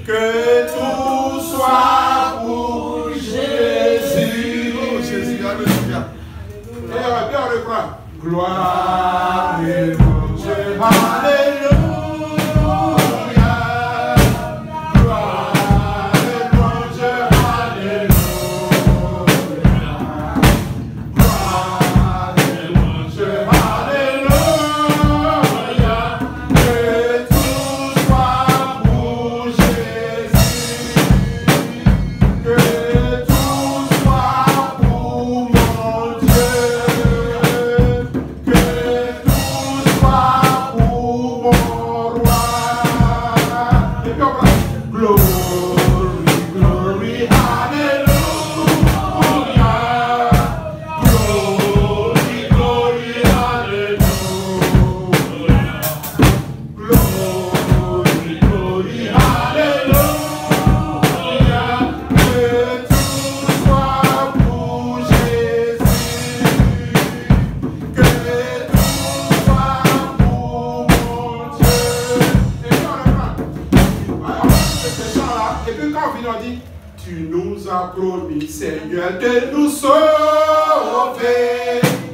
Que tout soit pour Jésus. Oh Jésus, alléluia. Et bien on reprend. Gloire et mon Dieu, alléluia. Seigneur, de nous sauver.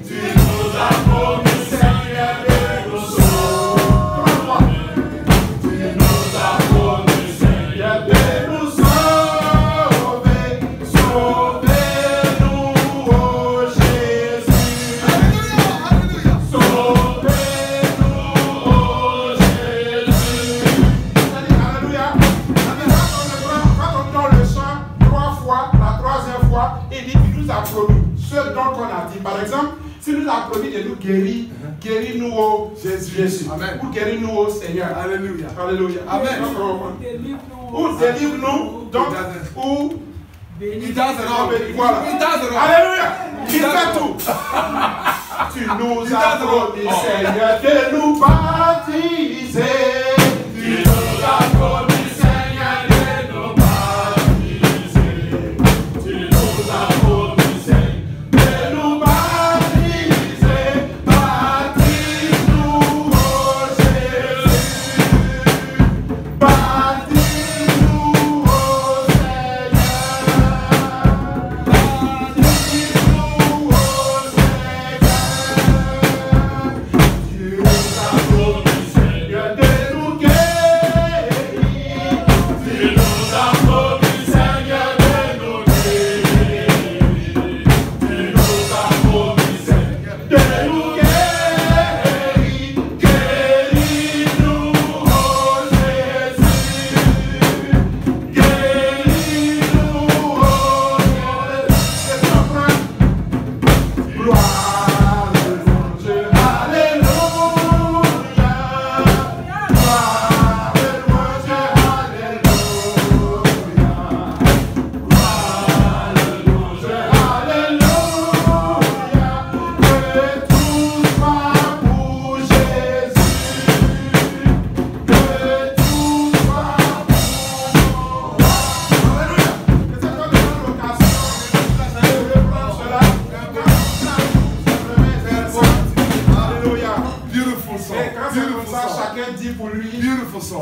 Tu nous as promis, Seigneur, de nous sauver. Tu nous as promis, Seigneur, de nous sauver. Sauvez-nous, oh Jésus. Alléluia. Sauvez-nous, oh Jésus. Alléluia. Quand on donne le chant 3 fois, la 3e fois, il dit qu'il nous a promis ce dont on a dit. Par exemple, s'il nous a promis de nous guérir, guéris-nous au Jésus. Amen. Ou guéris-nous au Seigneur. Alléluia. Alléluia. Amen. Ou délivre-nous, donc, ou il donne voilà. Alléluia. Il fait tout. Tu nous as promis, Seigneur, de nous baptiser. Tu nous as promis.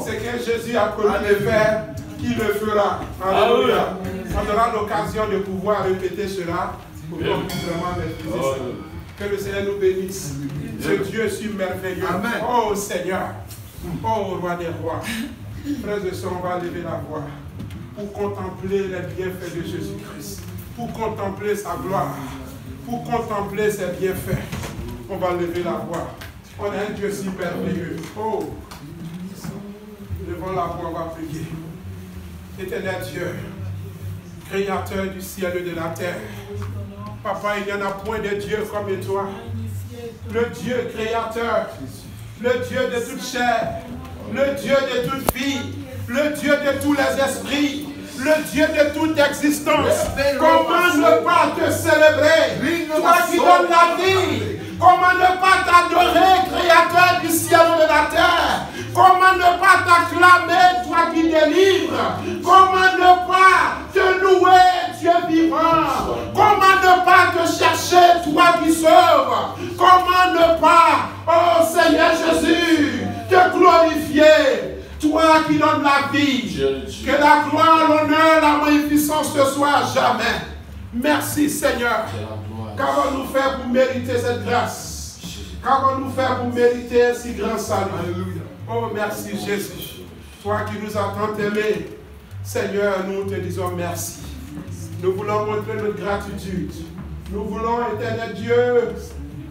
C'est que Jésus a promis de faire, qu'il le fera. Alléluia. On aura l'occasion de pouvoir répéter cela pour qu'on puisse vraiment maîtriser ça. Que le Seigneur nous bénisse. Ce Dieu si merveilleux. Amen. Oh Seigneur. Oh Roi des rois. Frères et sœurs, on va lever la voix pour contempler les bienfaits de Jésus-Christ. Pour contempler sa gloire. Pour contempler ses bienfaits. On va lever la voix. On a un Dieu si merveilleux. Oh. Devant la voix, on va prier. Éternel Dieu, créateur du ciel et de la terre. Papa, il n'y en a point de Dieu comme toi. Le Dieu créateur, le Dieu de toute chair, le Dieu de toute vie, le Dieu de tous les esprits, le Dieu de toute existence. Comment ne pas te célébrer? Toi qui donnes la vie. Comment ne pas t'adorer, créateur du ciel et de la terre? Comment ne pas t'acclamer, toi qui délivres? Comment ne pas te louer, Dieu vivant? Comment ne pas te chercher, toi qui sauves? Comment ne pas, oh Seigneur Jésus, te glorifier? Toi toi qui donnes la vie. Que la gloire, l'honneur, la magnificence te soit à jamais. Merci Seigneur. Qu'avons-nous fait pour mériter cette grâce? Qu'avons-nous fait pour mériter si grand salut? Oh, merci Jésus. Toi qui nous as tant aimés, Seigneur, nous te disons merci. Nous voulons montrer notre gratitude. Nous voulons, éternel Dieu,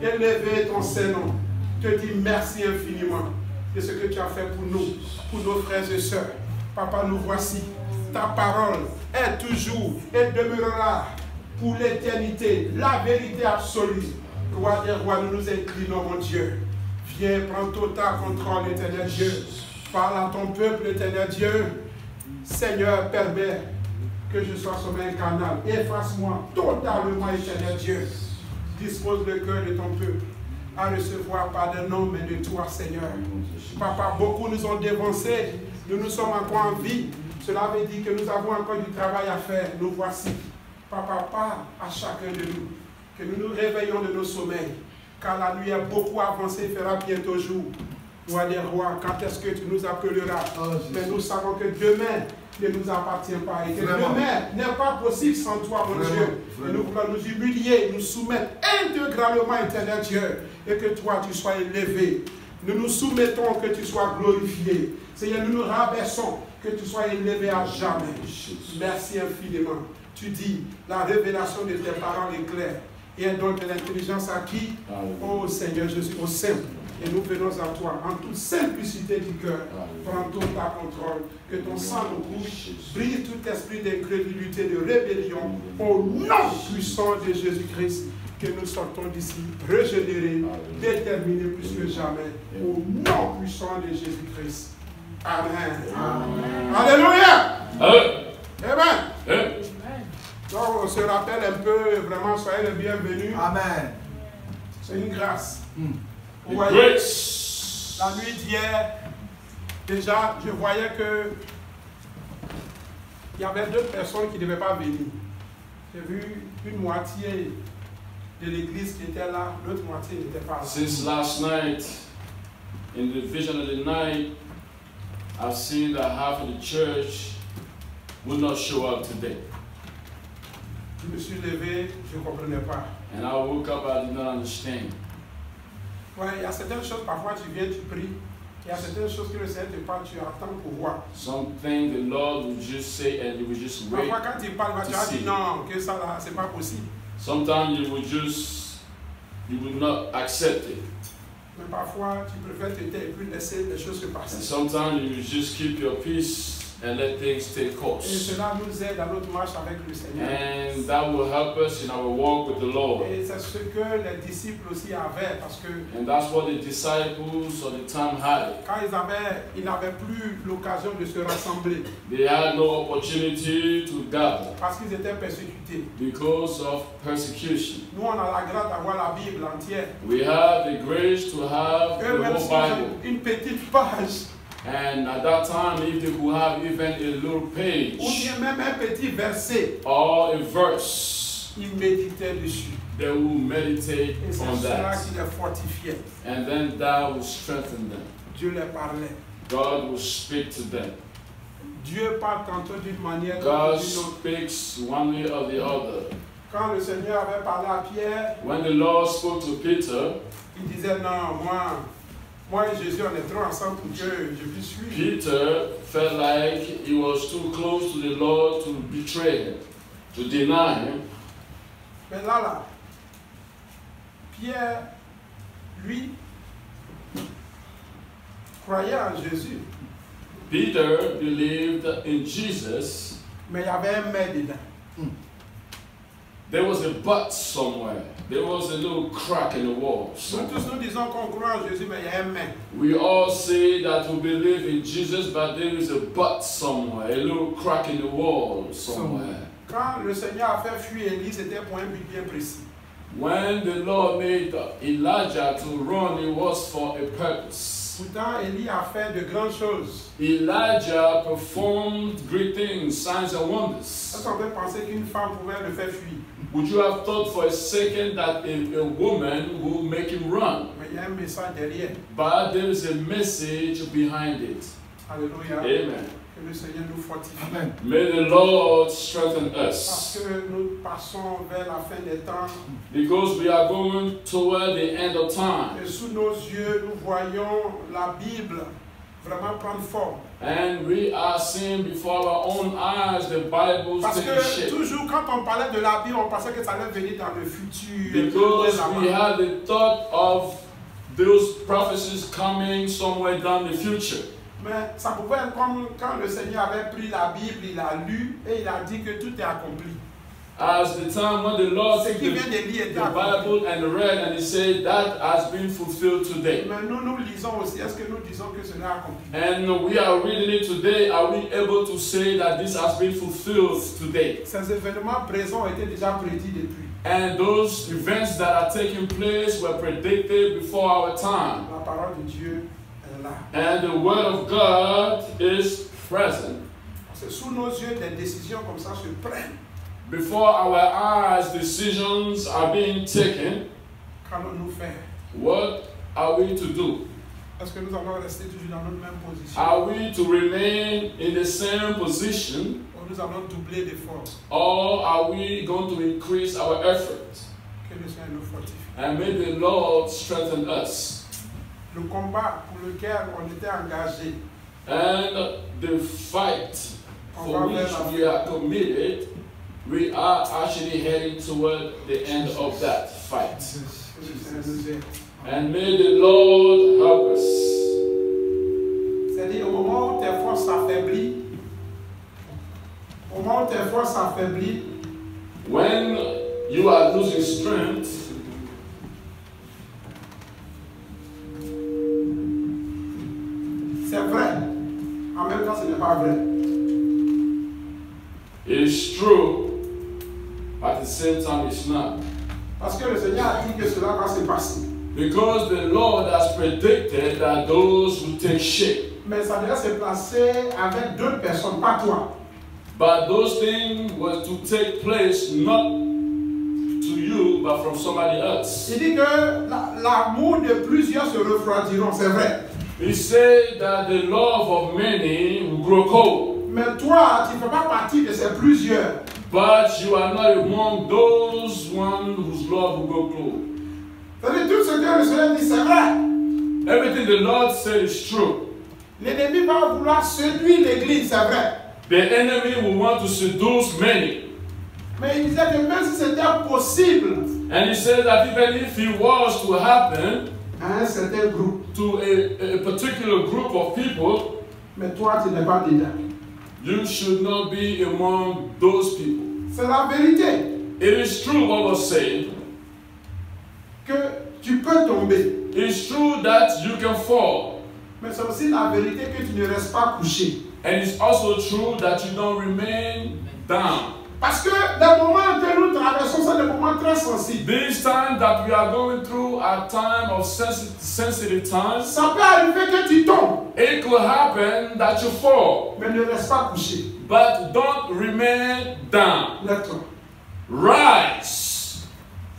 élever ton Saint-Nom. Te dire merci infiniment de ce que tu as fait pour nous, pour nos frères et sœurs. Papa, nous voici. Ta parole est toujours et demeurera pour l'éternité, la vérité absolue. Roi des rois, nous nous inclinons, mon Dieu. Viens, prends total contrôle, éternel Dieu. Parle à ton peuple, éternel Dieu. Seigneur, permets que je sois sur un canal. Efface-moi totalement, éternel Dieu. Dispose le cœur de ton peuple à recevoir pas de nom, mais de toi, Seigneur. Papa, beaucoup nous ont dévancés. Nous sommes encore en vie. Cela veut dire que nous avons encore du travail à faire. Nous voici. Papa, parle à chacun de nous. Que nous nous réveillons de nos sommeils. Car la nuit est beaucoup avancée, il fera bientôt jour. Roi des rois, quand est-ce que tu nous appelleras? Mais nous savons que demain ne nous appartient pas. Et que demain n'est pas possible sans toi, mon Dieu. Et nous voulons nous humilier, nous soumettre intégralement, éternel Dieu. Et que toi, tu sois élevé. Nous nous soumettons, que tu sois glorifié. Seigneur, nous nous rabaissons, que tu sois élevé à jamais. Merci infiniment. Tu dis, la révélation de tes paroles est claire. Et donne de l'intelligence à qui? Oh Seigneur Jésus, au simple. Et nous venons à toi en toute simplicité du cœur. Prends tout ta contrôle. Que ton sang nous couvre. Brise tout esprit d'incrédulité, de rébellion. Au nom puissant de Jésus-Christ. Que nous sortons d'ici régénérés, déterminés plus que jamais. Au nom puissant de Jésus-Christ. Amen. Amen. Alléluia. Amen. Donc on se rappelle un peu, vraiment, soyez les bienvenus. Amen. C'est une grâce. Vous voyez, la nuit d'hier, déjà, je voyais que il y avait deux personnes qui ne devaient pas venir. J'ai vu une moitié de l'église qui était là, l'autre moitié n'était pas là. Since last night, in the vision of the night, I've seen that half of the church would not show up today. Je me suis levé, je ne comprenais pas. And I woke up, I did not understand. Ouais, il y a certaines choses, parfois tu viens, tu pries. Il y a certaines choses que le Seigneur te parle, tu attends pour voir. Something the Lord will just say and you will just wait. Parfois quand il parle, tu vas dire non, que ça là, c'est pas possible. Sometimes you will not accept it. Mais parfois tu préfères te taire et puis laisser les choses se And passer. sometimes you just keep your peace and let things take Et course. cela nous aide dans notre marche avec le Seigneur. And that will help us in our walk with the Lord. Et c'est ce que les disciples aussi avaient, parce que And that's what the disciples of the time had. quand ils n'avaient plus l'occasion de se rassembler, They had no opportunity to gather parce qu'ils étaient persécutés. because of persecution. Nous, on a la grâce d'avoir la Bible entière. We have the grace to have the Eux-mêmes, whole s'ils ont Bible. une petite page, And at that time, if they could have even a little ou page bien même un petit verset, or a verse, ils méditaient dessus. they will meditate Et c'est on cela that. qui les fortifiait. And then that will strengthen them. Dieu les parlait. God will speak to them. Dieu parle tantôt d'une manière, God tantôt d'une autre. speaks one way or the other. Quand le Seigneur avait parlé à Pierre, When the Lord spoke to Peter, il disait non, moi et Jésus, on est trop ensemble pour que je puisse suivre. Peter felt like he was too close to the Lord to betray him, to deny him. Mais là, Pierre, lui, croyait en Jésus. Peter believed in Jesus. Mais il y avait un mais dedans. There was a but somewhere. There was a little crack in the wall. Nous somewhere. tous nous disons qu'on croit en Jésus, mais il y a un mais. We all say that we believe in Jesus, but there is a but somewhere, a little crack in the wall somewhere. Quand le Seigneur a fait fuir Élie, c'était pour un but bien précis. When the Lord made Elijah to run, it was for a purpose. Pourtant, Élie a fait de grandes choses. Elijah performed great things, signs and wonders. Est-ce qu'on peut penser qu'une femme pouvait le faire fuir? Would you have thought for a second that a woman would make him run? Mais il y a un message derrière. But there is a message behind it. Alléluia. Amen. Que le Seigneur nous fortifie. Amen. May the Lord strengthen Parce us, que nous passons vers la fin des temps because we are going toward the end of time. et sous nos yeux, nous voyons la Bible vraiment prendre forme. And we are seeing before our own eyes the Bible Parce taking que shape. toujours quand on parlait de la Bible, on pensait que ça allait venir dans le futur. Because we had the thought of those prophecies coming somewhere down the future. Mais ça pouvait être comme quand le Seigneur avait pris la Bible, il a lu et il a dit que tout est accompli. As the time when the Lord Ce took qui the, vient de lire était the accompli. Bible and read, and he said that has been fulfilled today. Mais nous lisons aussi, est-ce que nous disons que cela est accompli? And we are reading it today. Are we able to say that this has been fulfilled today? Ces événements présents étaient déjà prédits depuis. And those events that are taking place were predicted before our time. La parole de Dieu est là. And the word of God is present. Parce que sous nos yeux, des décisions comme ça se prennent. Before our eyes, decisions are being taken. Qu'allons-nous faire? What are we to do? Est-ce que nous allons rester toujours dans notre même position? Are we to remain in the same position, Ou nous allons doubler d'efforts? or are we going to increase our effort? Que le Seigneur nous fortifie. And may the Lord strengthen us. Le combat pour lequel on était engagé, And the fight for which we are committed, we are actually heading toward the end of that fight. que le Seigneur nous aide. And may the Lord help us. C'est-à-dire au moment où tes forces s'affaiblissent, au moment où tes forces s'affaiblissent, When you are losing strength, c'est vrai. En même temps, ce n'est pas vrai. it is true, but at the same time it's not. Parce que le Seigneur a dit que cela va se passer. Because the Lord has predicted that those will take shape. Mais ça devait se passer avec d'autres personnes, pas toi. But those things were to take place not to you, but from somebody else. Il dit que l'amour de plusieurs se refroidiront, c'est vrai. He said that the love of many will grow cold. Mais toi, tu ne fais pas partie de ces plusieurs. But you are not among those one whose love will grow cold. C'est-à-dire tout ce que le Seigneur dit, c'est vrai. Everything the Lord said is true. L'ennemi va vouloir séduire l'église, c'est vrai. The enemy will want to seduce many. Mais il disait que même si c'était possible And he said that even if it was to happen à un certain groupe, to a particular group of people, mais toi, tu n'es pas dedans. you should not be among those people. C'est la vérité It is true what was said. que tu peux tomber. It's true that you can fall. Mais c'est aussi la vérité que tu ne restes pas couché. And it's also true that you don't remain down. Parce que les moments que nous traversons, c'est des moments très sensibles. These times that we are going through are time of sensitive times. Ça peut arriver que tu tombes, It could happen that you fall, mais ne reste pas couché. but don't remain down. Lève-toi. Rise.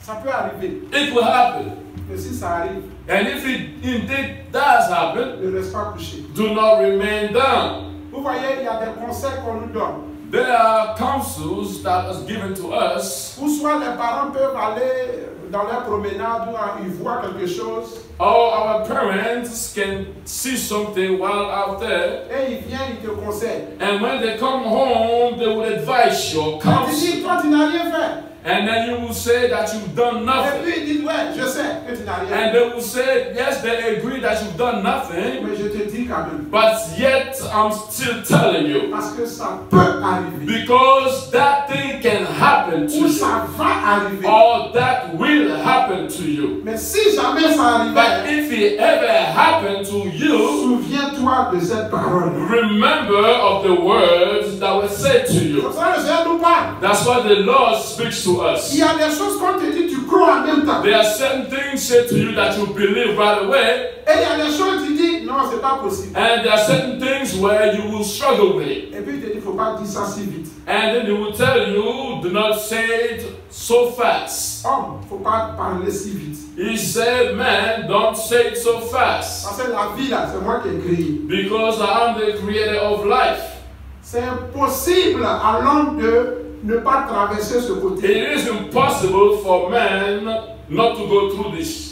Ça peut arriver. It will happen. Mais si ça arrive, And if it indeed does happen, ne reste pas couché. do not remain down. Vous voyez, il y a des conseils qu'on nous donne. There are counsels that is given to us. Ou soit les parents peuvent aller dans leur promenade où ils voient quelque chose All our parents can see something while out there, et ils viennent, ils te conseillent. and when they come home, they will advise you or Tu dis, counsel. toi, tu n'as rien fait. And then you will say that you've done Et nothing. puis ils disent, ouais, je sais que tu n'as rien And fait. they will say, yes, they agree that you've done nothing, Mais je te dis quand même. but yet I'm still telling you. Parce que ça peut arriver. Because that thing can happen to Ou you, ça va arriver. or that will happen to you. Mais si jamais ça But arrivait, if it ever happened to you, souviens-toi de cette parole. remember of the words that were said to you. Comme ça, le Seigneur nous parle. That's why the Lord speaks to Il us. y a des choses qu'on te dit, tu crois en même temps. There are certain things said to you that you believe right away, Et il y a des choses tu dis, non, c'est pas possible. and there are certain things where you will struggle with it. Et puis il te dit, il ne faut pas dire ça si vite. And then they will tell you, do not say it so fast. Homme, il ne faut pas parler si vite. He said, man, don't say it so fast. Parce que la vie là, c'est moi qui ai créé. Because I am the creator of life. C'est impossible à l'homme de ne pas traverser ce côté. It is impossible for man not to go through this.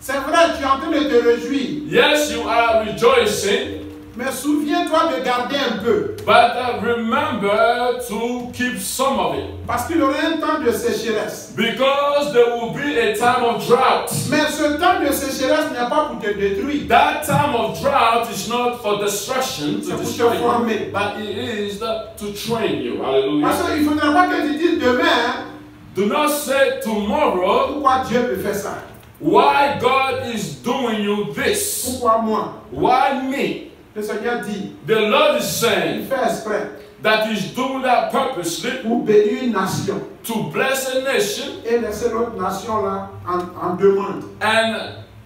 C'est vrai, tu es en train de te réjouir. Yes, you are rejoicing, Mais souviens-toi de garder un peu. but remember to keep some of it. Parce qu'il y aura un temps de sécheresse. Because there will be a time of drought. Mais ce temps de sécheresse n'est pas pour te détruire. That time of drought is not for destruction, to C'est pour te destroy you, former. but it is to train you. Hallelujah. Parce qu'il ne faudra pas que tu dises demain, Do not say tomorrow, pourquoi Dieu me fait ça? why God is doing you this? Pourquoi moi? Why me? Le Seigneur dit, The Lord is il saying fait exprès that He's doing that purposely pour bénir une nation to bless a nation et laisser l'autre nation là en demande. and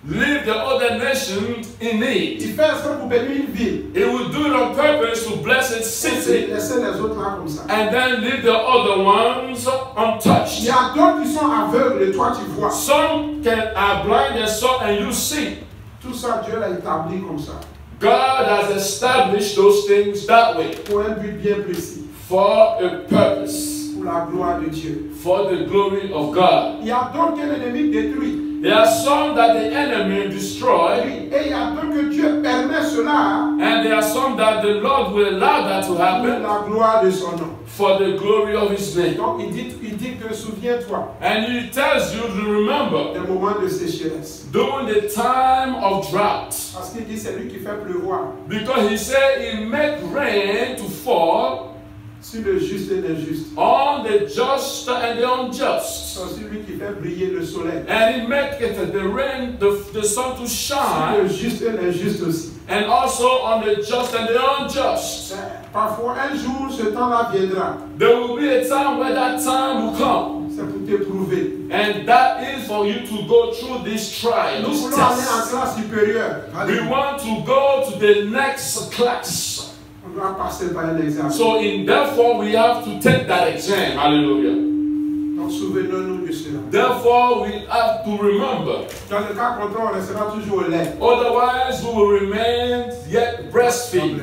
leave the other nations in need. Il fait exprès pour bénir une ville He will do it on purpose to bless its et city laisser les autres là comme ça. and then leave the other ones Il untouched. y a d'autres qui sont aveugles et toi tu vois. Some are blind and so and you see. Tout ça, Dieu l'a établi comme ça. God has established those things that way Pour un but bien précis. for a purpose, Pour la gloire de Dieu. for the glory of God. Il y a d'autres que l'ennemi détruit. There are some that the enemy destroy, Et il y a d'autres que Dieu permet cela and there are some that the Lord will allow that to pour happen la gloire de son nom. for the glory of His name. Donc il dit que souviens-toi And He tells you to remember des moments de sécheresse. during the time of drought, Parce qu'il dit c'est lui qui fait pleuvoir because He said He made rain to fall sur le juste et l'injuste. on the just and the unjust. C'est aussi lui qui fait briller le soleil. And He make it the rain, the sun to Sur shine, le juste et l'injuste aussi. and also on the just and the unjust. Parfois un jour ce temps-là viendra. There will be a time where that time will come, C'est pour t'éprouver. and that is for you to go through this trial, Nous this voulons aller en test. classe supérieure. We want to go to the next class. On doit passer par un examen. So therefore we have to take that exam. Hallelujah. Donc souvenons-nous de cela. Therefore we have to remember. Dans le cas contraire, on restera toujours au lait. Otherwise we will remain yet breastfeed.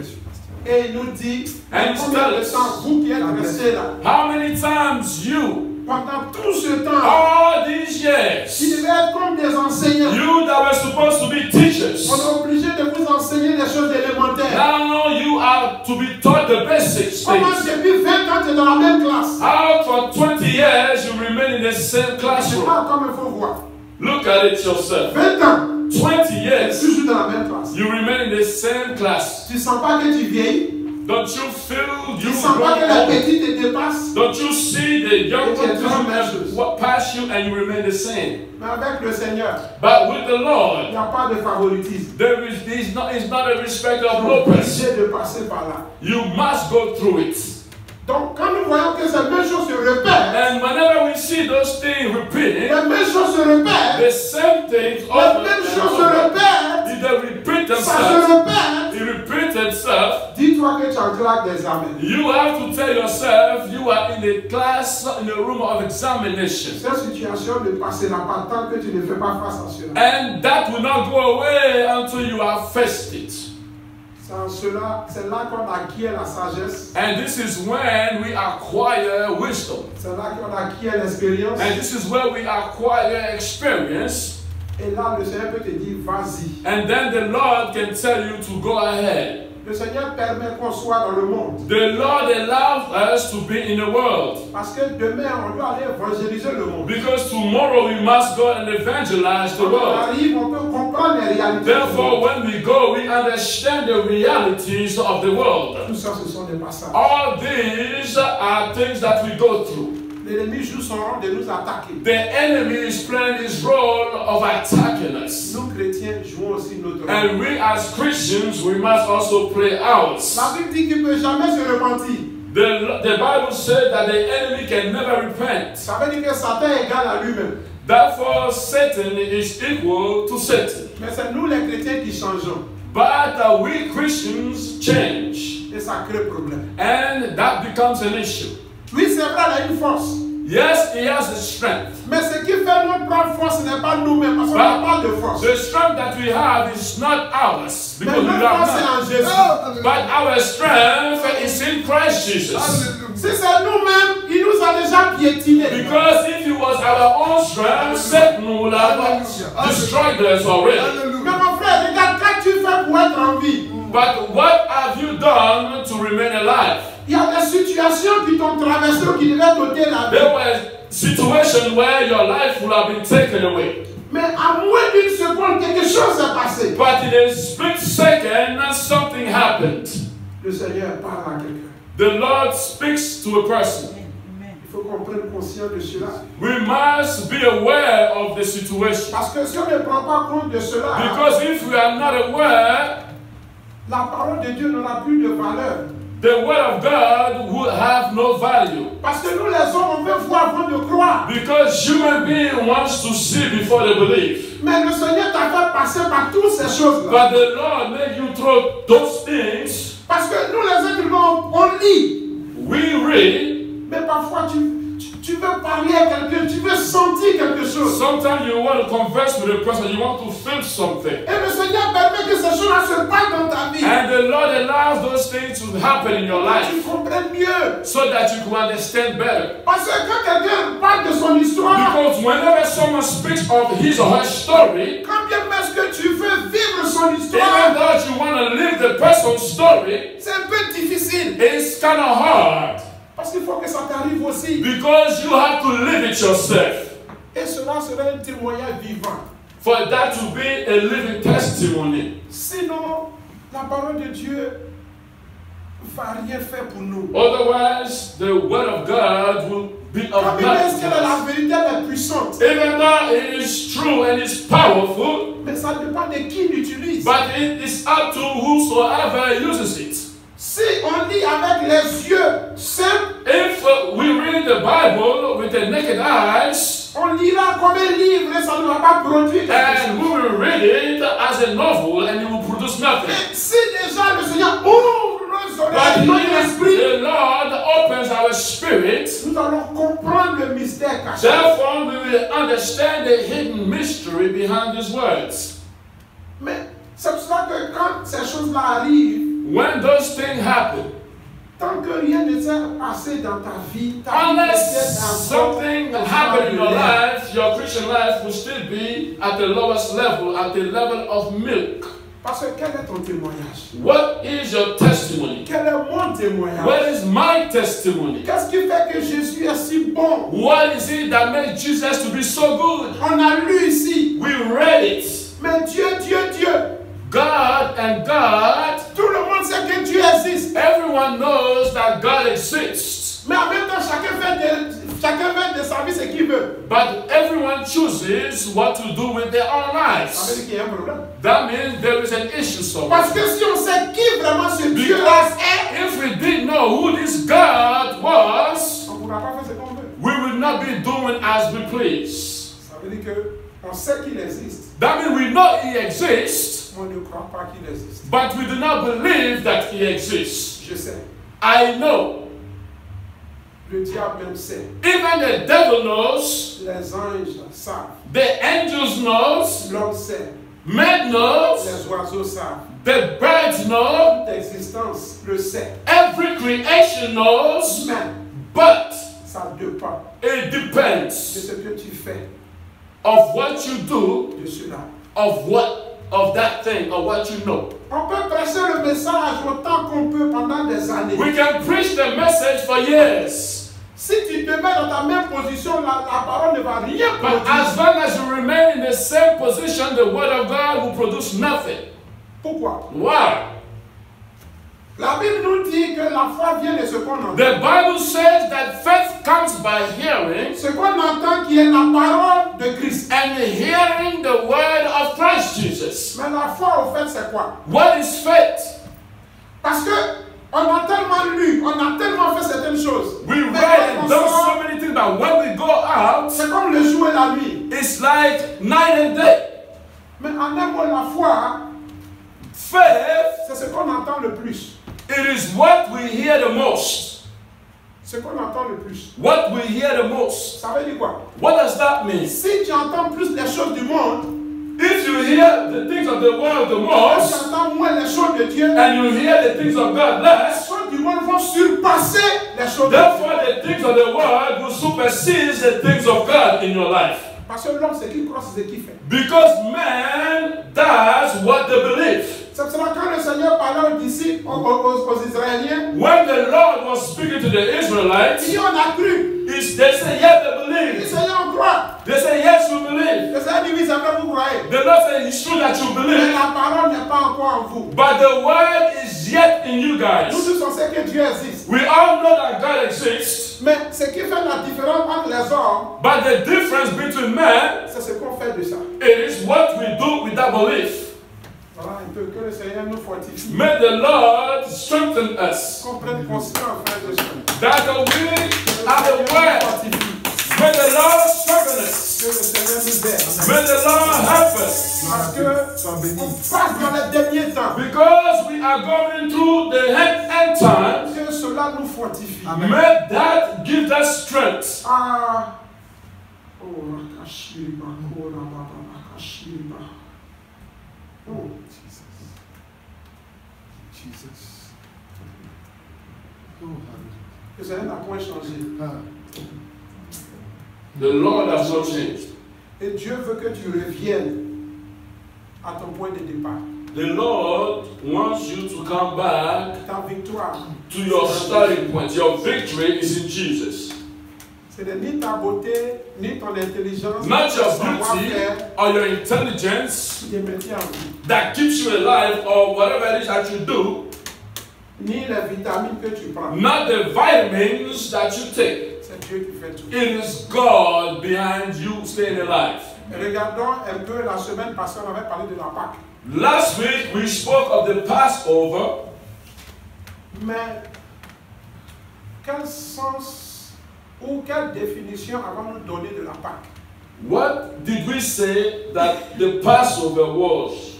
Et il nous dit, And combien de still- temps vous qui êtes restés là, How many times you, pendant tout ce temps, all these qui years, devaient être comme des enseignants, you that were supposed to be teachers, on est obligé de vous enseigner des choses élémentaires. now you are to be taught the basics Comment things. depuis 20 ans tu es dans la même classe? How for 20 years you remain in the same C'est classroom? pas comme il faut voir. Look at it yourself. 20 ans, 20 years toujours dans la même classe. you remain in the same class. Tu sens pas que tu vieillis? Don't you feel Tu you sens pas que grow la old? petite te dépasse? Don't you see the young Et tu es one toujours come la même chose. and walk past you and you remain the same? Mais avec le Seigneur, But with the il Lord, n'y a pas de favoritisme. it's not a respect Tu of es no person. obligé de passer par là. You must go through it. Donc, quand nous voyons que ces mêmes choses se répètent, And whenever we see those things repeating, les mêmes choses se répètent, the same things les over mêmes and choses se over. répètent, They repeat ça se themselves. répète. They repeat themselves. Dis-toi que tu es en classe d'examen. You have to tell yourself you are in a class, in a room of examination. Cette situation ne passera pas tant que tu ne fais pas face à cela. And that will not go away until you have faced it. C'est là qu'on acquiert la sagesse. And this is when we acquire wisdom. C'est là qu'on acquiert l'expérience. And this is where we acquire experience. Et là, le Seigneur peut te dire, vas-y. And then the Lord can tell you to go ahead. Le Seigneur permet qu'on soit dans le monde. The Lord allows us to be in the world. Parce que demain, on doit aller évangéliser le monde. Because tomorrow we must go and evangelize the Quand on world. arrive, on peut comprendre les réalités. Therefore, when we go, we understand the realities of the world. Tout ça, ce sont des passages. All these are things that we go through. L'ennemi joue son rôle de nous attaquer. The enemy is playing his role of attacking us. Nous, chrétiens, jouons aussi notre rôle. And we as Christians, we must also play ours. La Bible dit qu'il ne peut jamais se repentir. The Bible said that the enemy can never repent. Ça veut dire que Satan est égal à lui-même. Therefore, Satan is equal to Satan. Mais c'est nous les chrétiens qui changeons. But we Christians change. Et ça crée problème. And that becomes an issue. Oui, c'est vrai, il a une force. Yes, he has a strength. Mais ce qui fait notre propre force n'est pas nous-mêmes, parce qu'on n'a pas de force. The strength that we have is not ours, Mais because we notre have force est en none. Jésus. But our strength is in Christ Jesus. Si c'est nous-mêmes, il nous a déjà piétinés. Because if it was our own strength, Satan would have destroyed us already. Mais mon frère, regarde, quand tu fais pour être en vie, But what have you done to remain alive? il y a des situations qui t'ont traversé ou qui devaient t'ôter la vie. There were situations where your life would have been taken away. Mais à moins d'une seconde, quelque chose s'est passé. But in a split second, something happened. Le Seigneur parle à quelqu'un. The Lord speaks to a person. Il faut qu'on prenne conscience de cela. We must be aware of the situation. Parce que si on ne prend pas compte de cela, Because if we are not aware, la parole de Dieu n'aura plus de valeur. the word of God will have no value. Parce que nous les hommes, on veut voir avant de croire. Because human being wants to see before they believe. Mais le Seigneur t'a fait passer par toutes ces choses-là. But the Lord made you through those things. Parce que nous les êtres humains, on lit. We read. Mais parfois tu veux parler à quelqu'un, tu veux sentir quelque chose. Sometimes you want to converse with a person, you want to feel something. Et le Seigneur permet que ces choses-là se passent dans ta vie. And the Lord allows those things to happen in your Pour que life tu comprennes mieux. so that you can understand better. Parce que quand quelqu'un parle de son histoire, Because whenever someone speaks of his or her story, quand bien même que tu veux vivre son even histoire, though you want to live the person's story, c'est un peu difficile. it's kind of hard. Parce qu'il faut que ça t'arrive aussi. Because you have to live it yourself. Et cela sera un témoignage vivant. For that to be a living testimony. Sinon, la parole de Dieu ne va rien faire pour nous. Otherwise, the word of God will be of Comme il est que nothing. la vérité elle est puissante. Even though it is true and it's powerful, Mais ça dépend de qui l'utilise. but it is up to whosoever uses it. Si on lit avec les yeux simples, If we read the Bible with the naked eyes, on lira comme un livre et ça ne va pas produire quelque and we chose. will read it as a novel and it will produce nothing. Et si déjà le Seigneur ouvre nos But oreilles, notre if esprit, the Lord opens our spirit, nous allons comprendre le mystère caché. therefore we will understand the hidden mystery behind these words. Mais c'est pour cela que quand ces choses-là arrivent, When those things happen, tant que rien ne s'est passé dans ta vie, ta vie unless peut-être encore something au happened in your stade de lait. life, your Christian life will still be at the lowest level, at the level of milk. Parce que quel est ton témoignage? What is your testimony? Quel est mon témoignage? What is my testimony? Qu'est-ce qui fait que Jésus est si bon? What is it that makes Jesus to be so good? On a lu ici, We read it. mais Dieu, God and God, tout le monde sait que Dieu existe. everyone knows that God exists. Mais en même temps, chacun fait de sa vie ce qu'il veut. But everyone chooses what to do with their own Ça veut lives. dire qu'il y a un problème. That means there is an issue somewhere. Parce que si on sait qui vraiment ce Dieu-là Because est, if we didn't know who this God was, on ne pourra pas faire ce qu'on veut. we would not be doing as we please. Ça veut dire qu'on sait qu'il existe, That means we know He exists, mais on ne croit pas qu'il existe. but we do not believe that He exists. Je sais, I know. le diable même sait. Even the devil knows. Les anges savent. The angels knows. L'homme sait. Man knows. Les oiseaux savent. The birds know. L'existence le sait. Every creation knows. Mais But ça dépend it de depends ce que tu fais of what you do, de cela. of that thing, or what you know. On peut prêcher le message autant qu'on peut pendant des années. We can preach the message for years. Si tu te mets dans ta même position, la parole ne va rien But produire. as long as you remain in the same position, the word of God will produce nothing. Pourquoi? Why? La Bible nous dit que la foi vient de ce qu'on entend. The Bible says that faith comes by hearing, Ce qu'on entend qui est la parole de Christ. and hearing the word of Christ Jesus. Mais la foi, au fait, c'est quoi? What is faith? Parce que on a tellement lu, on a tellement fait certaines choses. We Mais read quand and on done sort, so many things, but when we go out, c'est comme le jour et la nuit. it's is like night and day. Mais en un mot, la foi, Faith, c'est ce qu'on entend le plus. it is what we hear the most. Ce qu'on entend le plus. What we hear the most. Ça veut dire quoi? What does that mean? Si tu entends plus les choses du monde, If you hear the things of the world the et tu most, entends moins les choses de Dieu, and you hear the things of God les less, choses du monde vont surpasser les choses de Dieu. therefore the things of the world will supersede the things of God in your life. Parce que l'homme, c'est qui croit, c'est ce qu'il fait. Because man does what they believe. C'est pour cela que quand le Seigneur parlait aux disciples, aux Israéliens, When the Lord was speaking to the il Israelites, dit on a cru. they say yes, they Il dit believe. Seigneur, on croit. They say yes, we believe. Le Seigneur dit oui, c'est vrai, vous croyez. The Lord said it's true that you Mais believe, la parole n'est pas encore en vous. but the word is yet in you Nous guys. tous, on sait que Dieu existe. We all know that God exists, Mais ce qui fait la différence entre les hommes, but the difference between men, c'est ce qu'on fait de ça. it is what we do with that belief. Voilà un peu, que le Seigneur nous fortifie. May the Lord strengthen us, Qu'on prenne conscience, frères et sœurs. that we are the Que word. le Seigneur nous fortifie. May the Lord strengthen us. Que le Seigneur nous aide. May the Lord help us. Parce que on passe dans les derniers temps. Because we are going through the end times, Que cela nous fortifie. may that give us strength. Ah. Oh, Rakashiriba, Kora, Baba, Rakashiriba. Oh, Jesus. Jesus. Oh, hallelujah. le Seigneur n'a point changé. The Lord has not changed. Et Dieu veut que tu reviennes à ton point de départ. The Lord wants you to come back Ta victoire, to your starting point. Your victory is in Jesus. ce n'est ni ta beauté, ni ton intelligence, Not ni your ton savoir-faire beauty or your intelligence qui te maintient en vie, that keeps you alive or whatever it is that you do, ni les vitamines que tu prends. not the vitamins that you take. C'est Dieu qui fait tout. It is God behind you staying alive. Regardons un peu la semaine passée, on avait parlé de la Pâque. Last week we spoke of the Passover. Mais quel sens ou quelle définition avons-nous donné de la Pâque? What did we say that the Passover was?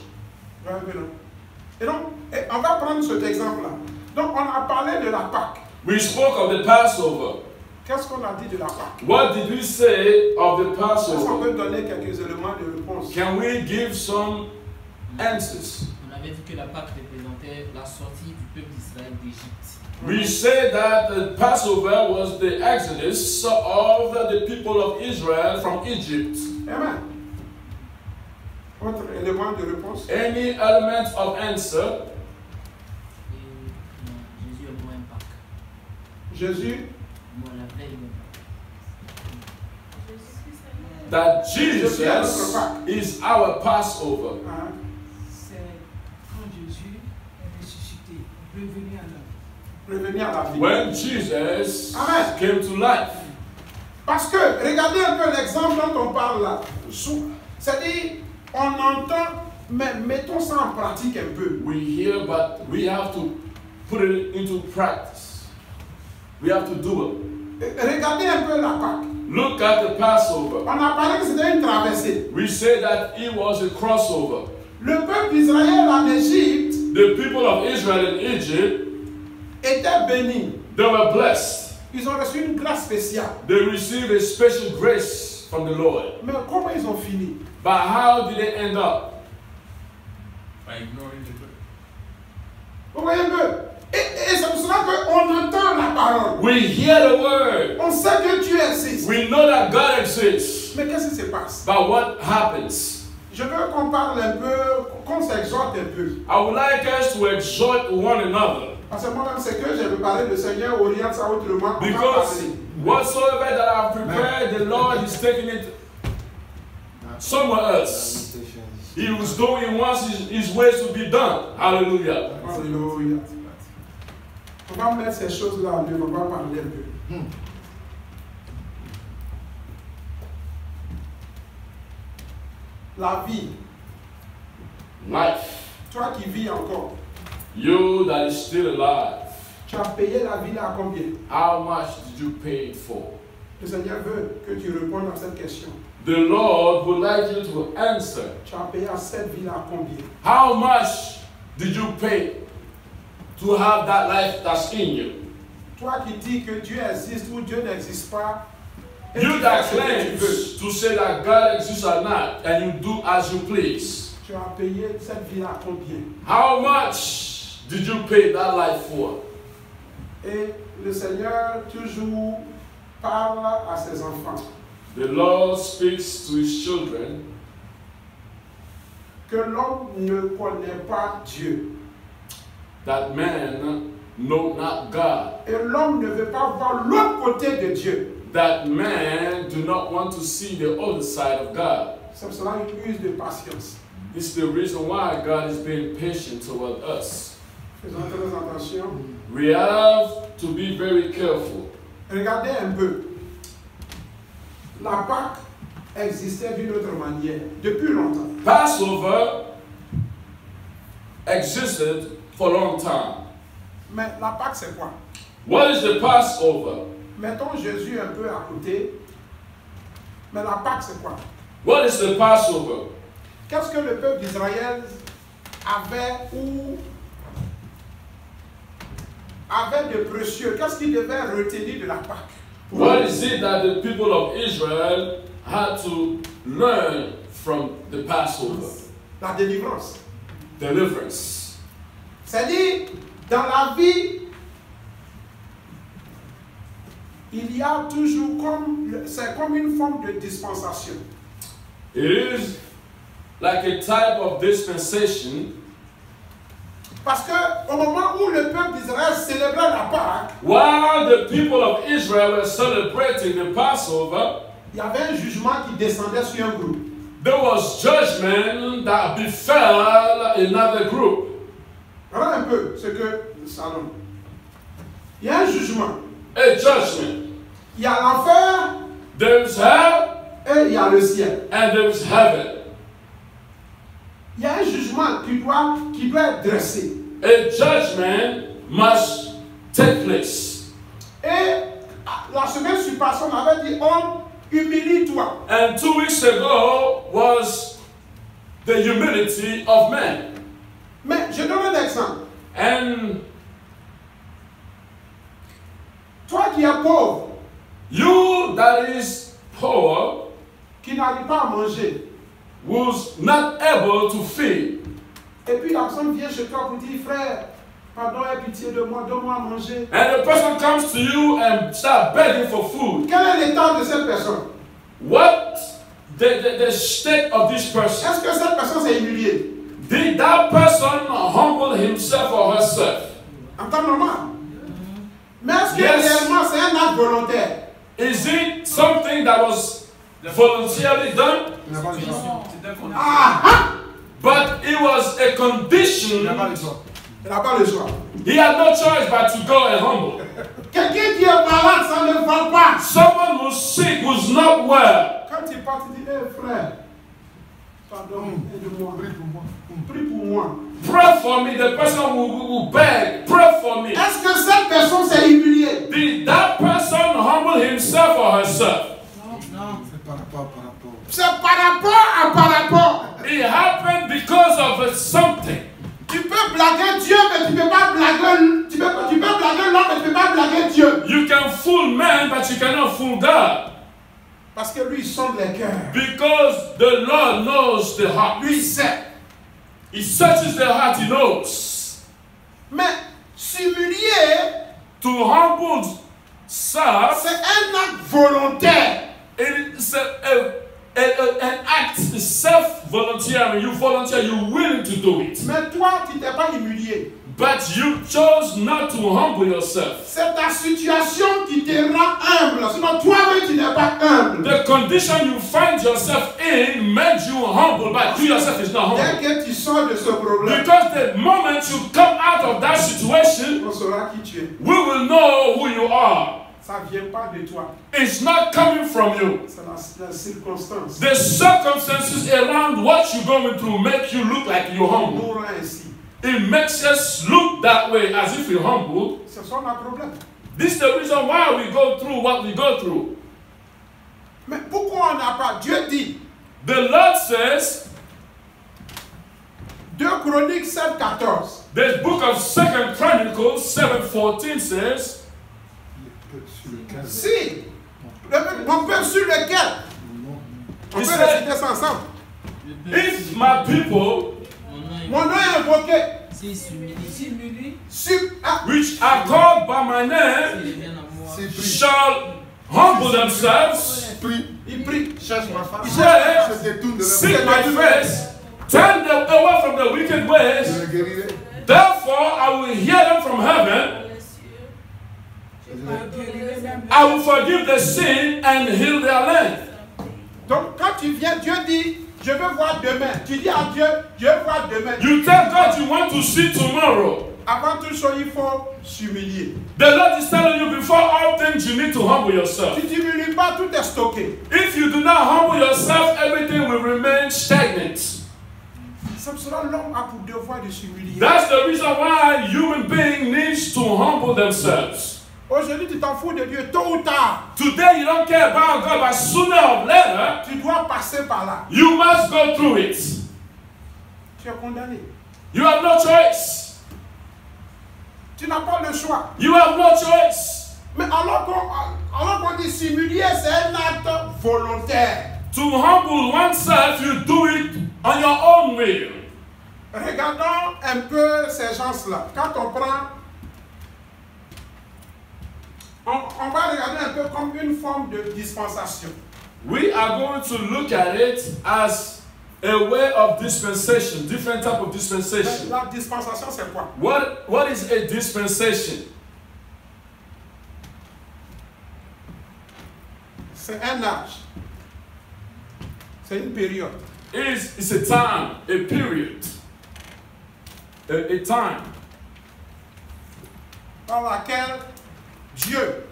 Et donc, on va prendre cet exemple-là. Donc, on a parlé de la Pâque. We spoke of the Passover. Qu'est-ce qu'on a dit de la Pâque? What did we say of the Est-ce qu'on Passover? peut donner quelques éléments de réponse? Can we give some answers? On avait dit que la Pâque représentait la sortie du peuple d'Israël d'Égypte. We say that the Passover was the exodus of the people of Israel from Egypt. Amen. Autre élément de réponse? Any element of answer? Et Jésus est moins Pâque. Jésus, Moi, la vraie est moins Pâque. That Jesus is our Passover. hein, C'est quand Jésus est ressuscité, revenu à la vie. revenir à la vie. When Jesus Amen. came to life. Parce que, regardez un peu l'exemple dont on parle là. C'est-à-dire, on entend, mais mettons ça en pratique un peu. We hear, but we have to put it into practice. We have to do it. Regardez un peu la Pâque. Look at the Passover. On a parlé que c'était une traversée. We say that it was a crossover. Le peuple d'Israël en Égypte The people of Israel in Egypt, était béni. they were blessed. Ils ont reçu une grâce spéciale. They received a special grace from the Lord. Mais comment ils ont fini? But how did they end up? By ignoring the word. Vous voyez un peu? Et c'est pour cela qu'on entend la parole. We hear the word. On sait que Dieu existe. We know that God exists. Mais qu'est-ce qui se passe? But what happens? Je veux qu'on parle un peu, qu'on s'exhorte un peu. I would like us to exhort one another. Parce que moi-même, c'est que j'ai préparé, le Seigneur oriente ça autrement. On va Because parler. whatsoever that I've prepared, the Lord is taking it somewhere else. He was doing once his ways to be done. Hallelujah. Alléluia. On va mettre ces choses-là en œuvre, on va parler un peu. La vie, Life. toi qui vis encore, You that is still alive. tu as payé la vie là à combien? How much did you pay it for? Le Seigneur veut que tu répondes à cette question. the Lord would like you to answer. Tu as payé à cette vie à combien? How much did you pay to have that life that's in you? Toi qui dis que Dieu existe ou Dieu n'existe pas, et You tu that fais ce que tu claims veux. to say that God exists or not, and you do as you please. Tu as payé cette vie à combien? How much did you pay that life for? Et le Seigneur toujours parle à ses enfants The Lord speaks to his children que l'homme ne connaît pas Dieu. that man know not God. Et l'homme ne veut pas voir l'autre côté de Dieu. That man do not want to see the other side of God. C'est pour cela qu'il use de patience. This is the reason why God is being patient toward us. Faisons très attention. We have to be very careful. Regardez un peu. La Pâque existait d'une autre manière depuis longtemps. Passover existed for a long time. Mais la Pâque, c'est quoi? What is the Passover? Mettons Jésus un peu à côté. Mais la Pâque, c'est quoi? What is the Passover? Qu'est-ce que le peuple d'Israël avait ou avait de précieux? Qu'est-ce qu'il devait retenir de la Pâque? What is it that the people of Israel had to learn from the Passover? La délivrance. Deliverance. C'est-à-dire, dans la vie, il y a toujours c'est comme une forme de dispensation. It is like a type of dispensation. Parce qu'au moment où le peuple d'Israël célébrait la Pâque, While the people of Israel were celebrating the Passover, il y avait un jugement qui descendait sur un groupe. there was judgment that befell another group. Regarde un peu ce que ça donne. Il y a un jugement. A judgment. Il y a l'enfer There is hell et il y a le ciel. and there is heaven. Il y a un jugement qui doit être dressé. A judgment must take place. Et la semaine surpassée, on avait dit, homme, humilie-toi. And 2 weeks ago was the humility of man. Mais je donne un exemple. And Toi qui es pauvre, you that is poor, qui n'arrive pas à manger, was not able to feed. et puis la personne vient chez toi pour dire, frère, pardon, aie pitié de moi, donne-moi à manger. And the person comes to you and start begging for food. Quel est l'état de cette personne? What the state of this person? Est-ce que cette personne s'est humiliée? Did that person humble himself or herself? En temps normal. Mais est-ce que Yes. réellement c'est un acte volontaire? Is it something that was voluntarily done? Il n'a pas le choix. C'est un condition. Ah ah! But it was a condition. Il n'a pas le choix. Il n'a pas le choix. He had no choice but to go and humble. Quelqu'un qui est malade, ça ne va pas. Someone who's sick, who's not well. Quand il part, il dit, frère, pardon, aide-moi. Prie pour moi. Prie pour moi. Pray for me. The person will beg. Pray for me. Est-ce que cette personne s'est humiliée? Did that person humble himself or herself? Non. C'est par rapport. C'est par rapport. It happened because of something. Tu peux blaguer Dieu, mais tu ne peux pas blaguer. Tu peux blaguer l'homme, mais tu ne peux pas blaguer Dieu. You can fool man, but you cannot fool God. Parce que lui, il sonde les cœurs. Because the Lord knows the heart. Lui, il sait. He searches the heart, he knows. Mais s'humilier, To humble self, c'est un acte volontaire. it's an act, self-volunteering. You volunteer, you're willing to do it. Mais toi, tu ne t'es pas humilié. But you chose not to humble yourself. C'est ta situation qui te rend humble. Sinon, toi-même, tu n'es pas humble. The condition you find yourself in made you humble, but you yourself is not Dès humble. que tu sors de ce problème, Because the moment you come out of that situation, on saura qui tu es. we will know who you are. Ça ne vient pas de toi. It's not coming from you. C'est la circonstance. The circumstances around what you're going through make you look like you're humble. Nous rend ainsi. It makes us look that way as if you're humble. C'est ça notre problème. This is the reason why we go through what we go through. Mais pourquoi on n'a pas. Dieu dit, The Lord says, 2 Chroniques 7:14. the book of 2 Chronicles 7:14 says, Si, mon peuple sur lequel, on peut He said, réciter ça ensemble. if my people, Mon nom est invoqué. S'il s'humilie, S'humilie, which are called by my name, s'il vient à moi, shall humble themselves, Il prie. Cherche ma femme. pray, Je détourne de seek my face, turn them away from the wicked ways, Je le guérirai. therefore I will hear them from heaven, guérirait même I will forgive the sin and heal their land. Donc quand tu viens, Dieu dit, je veux voir demain. Tu dis à Dieu, je veux voir demain. You tell God you want to see tomorrow. Avant toute chose, il faut s'humilier. The Lord is telling you before all things you need to humble yourself. Si tu ne t'humilies pas, tout est stocké. If you do not humble yourself, everything will remain stagnant. C'est pour cela que l'homme a pour devoir de s'humilier. That's the reason why human being needs to humble themselves. Aujourd'hui, tu t'en fous de Dieu, tôt ou tard. Today you don't care about God, but sooner or later, Tu dois passer par là. you must go through it. Tu es condamné. You have no choice. Tu n'as pas le choix. You have no choice. Mais alors qu'on dit s'humilier, c'est un acte volontaire. To humble oneself, you do it on your own will. Regardons un peu ces gens-là. Quand on prend, on va regarder un peu comme une forme de dispensation. We are going to look at it as a way of dispensation, different type of dispensation. La dispensation, c'est quoi? What is a dispensation? C'est un âge. C'est une période. It's a time, a period, a time Dans laquelle Dieu,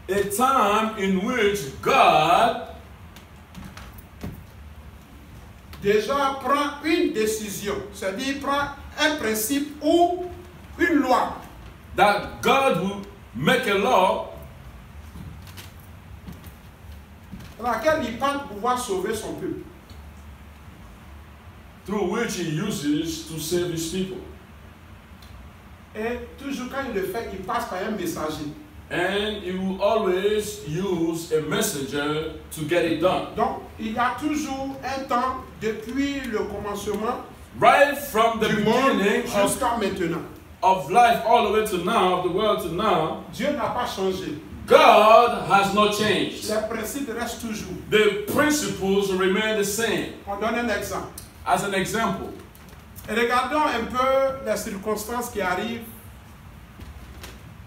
a time in which God déjà prend une décision. C'est-à-dire, prend un principe ou une loi. that God will make a law Dans laquelle il pense pouvoir sauver son peuple. through which He uses to save His people. Et toujours quand il le fait, il passe par un messager. And He will always use a messenger to get it done. Donc, il y a toujours un temps, depuis le commencement Right from the du monde beginning jusqu'à maintenant. of life all the way to now, of the world to now, Dieu n'a pas changé. God has not changed. Les principes restent toujours. The principles remain the same. On donne un exemple. As an example, Et regardons un peu les circonstances qui arrivent.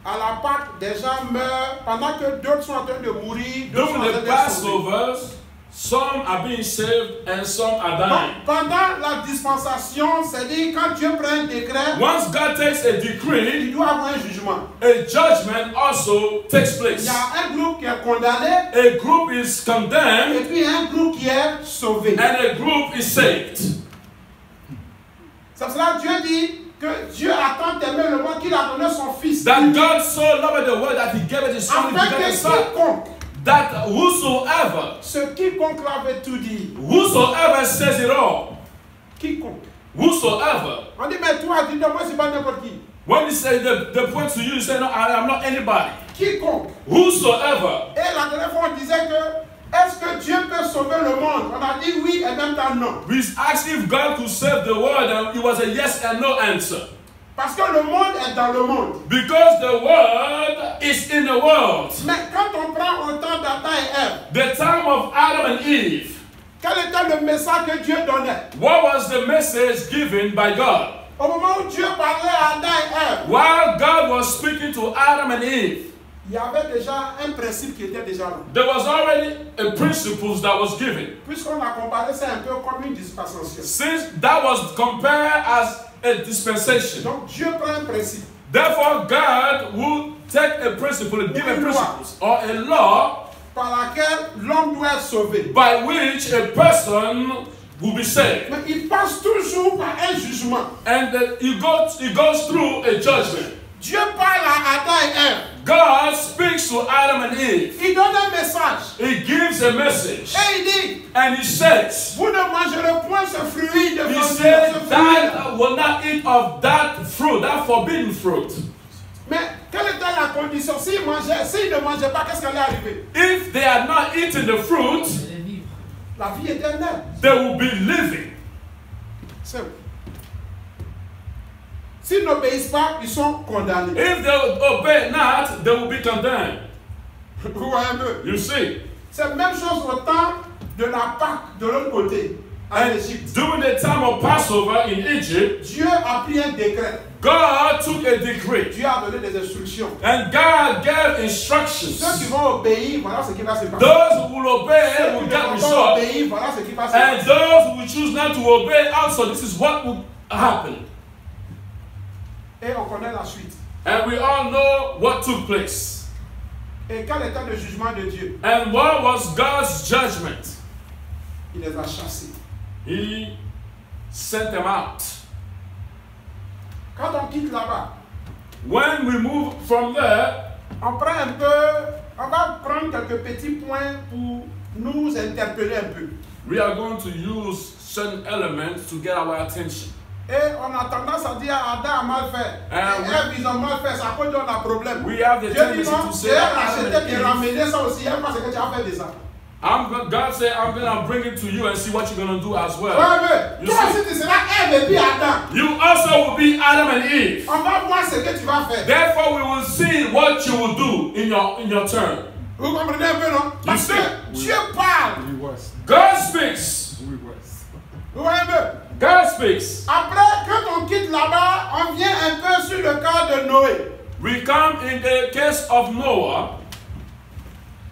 À la Pâque, des gens meurent pendant que d'autres sont en train de mourir. D'autres sont during en train the d'être sauvés. Passovers, some are being saved and some are Donc, dying. pendant la dispensation, c'est-à-dire quand Dieu prend un décret, Once God takes a decree, il doit avoir un jugement. a judgment also takes Il place. y a un groupe qui est condamné A group is et condemned puis il y a un groupe qui est sauvé. and a group is saved. C'est pour cela que Dieu dit que Dieu a tant aimé le monde qu'il a donné son Fils. That God so loved the world that He gave it His only Afin begotten que Son. quiconque, That whosoever, ce quiconque là veut tout dire. whosoever says it all, Quiconque. whosoever. On dit, mais toi, dis-moi, moi, c'est pas n'importe qui. When He said the point to you, He said, no, I am not anybody. Quiconque. Whosoever. Et la dernière fois, on disait que est-ce que Dieu peut sauver le monde? On a dit oui et même temps non. We asked if God could save the world, and it was a yes and no answer. Parce que le monde est dans le monde. Because the world is in the world. Mais quand on prend au temps d'Adam et Ève, The time of Adam and Eve, quel était le message que Dieu donnait? what was the message given by God? Au moment où Dieu parlait à Adam et Ève, While God was speaking to Adam and Eve, il y avait déjà un principe qui était déjà là. there was already a principle that was given. Puisqu'on a comparé ça un peu comme une dispensation. Since that was compared as a dispensation, Donc Dieu prend un principe. therefore God will take a principle, a given principles, or a law Par laquelle l'homme doit être sauvé. by which a person will be saved. Mais il passe toujours par un jugement. And it goes through a judgment. Dieu parle à Adam et Ève. God speaks speaks to Adam and Eve. Il donne un message. He gives a message. Et il dit, And he says, vous ne mangerez point ce fruit de he ce said, fruit. that will not eat of that fruit, that forbidden fruit. Mais quelle était la condition? S'il ne mangeait pas, qu'est-ce qui allait arriver? If they had not eaten the fruit, Vous allez vivre. La vie éternelle. they will be living. Simple. S'ils n'obéissent pas, ils sont condamnés. If they obey not, they will be condemned. Vous voyez un peu? You see? C'est la même chose au temps de la Pâque de l'autre côté, en And Égypte. during the time of Passover in Egypt, Dieu a pris un décret. God took a decree. Dieu a donné des instructions. And God gave Ceux qui instructions. vont obéir, voilà ce qui va se passer. Those who will obey Ceux will qui get ne vont pas results. obéir, voilà ce qui va se And passer. those who will choose not to obey also, this is what will happen. Et on connaît la suite. And we all know what took place. Et quel était le jugement de Dieu? And what was God's judgment? Il les a chassés. He sent them out. Quand on quitte là-bas, When we move from there, on prend un peu, on va prendre quelques petits points pour nous interpeller un peu. we are going to use certain elements to get our attention. Et on a tendance à dire Adam a mal fait. Ah, Et oui. Ève, ils ont mal fait, ça peut donner un problème. We have the Dieu dit tendency non, to say Dieu a that Adam acheté and et Eve- ramené ça aussi, elle parce que tu as fait de ça. God said, I'm going to bring it to you and see what you're going to do as well. Ouais, mais You toi see. aussi tu seras Ève et puis Adam. You also will be Adam and Eve. On va voir ce que tu vas faire. Therefore, we will see what you will do in your turn. Vous comprenez un peu, non? Parce see. que Dieu parle. We was. God speaks. We was. Vous voyez un peu? God speaks. Après, quand on quitte là-bas, on vient un peu sur le cas de Noé. We come in the case of Noah.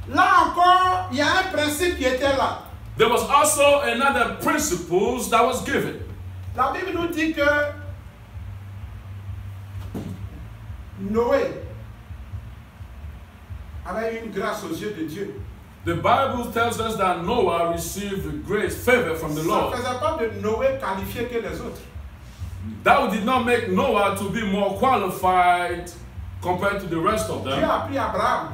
Là encore, il y a un principe qui était là. There was also another principle that was given. La Bible nous dit que Noé avait une grâce aux yeux de Dieu. The Bible tells us that Noah received great favor from the Ça Lord. ne faisait pas de Noé qualifié que les autres. That did not make Noah to be more qualified compared to the rest of Dieu them. a pris Abraham.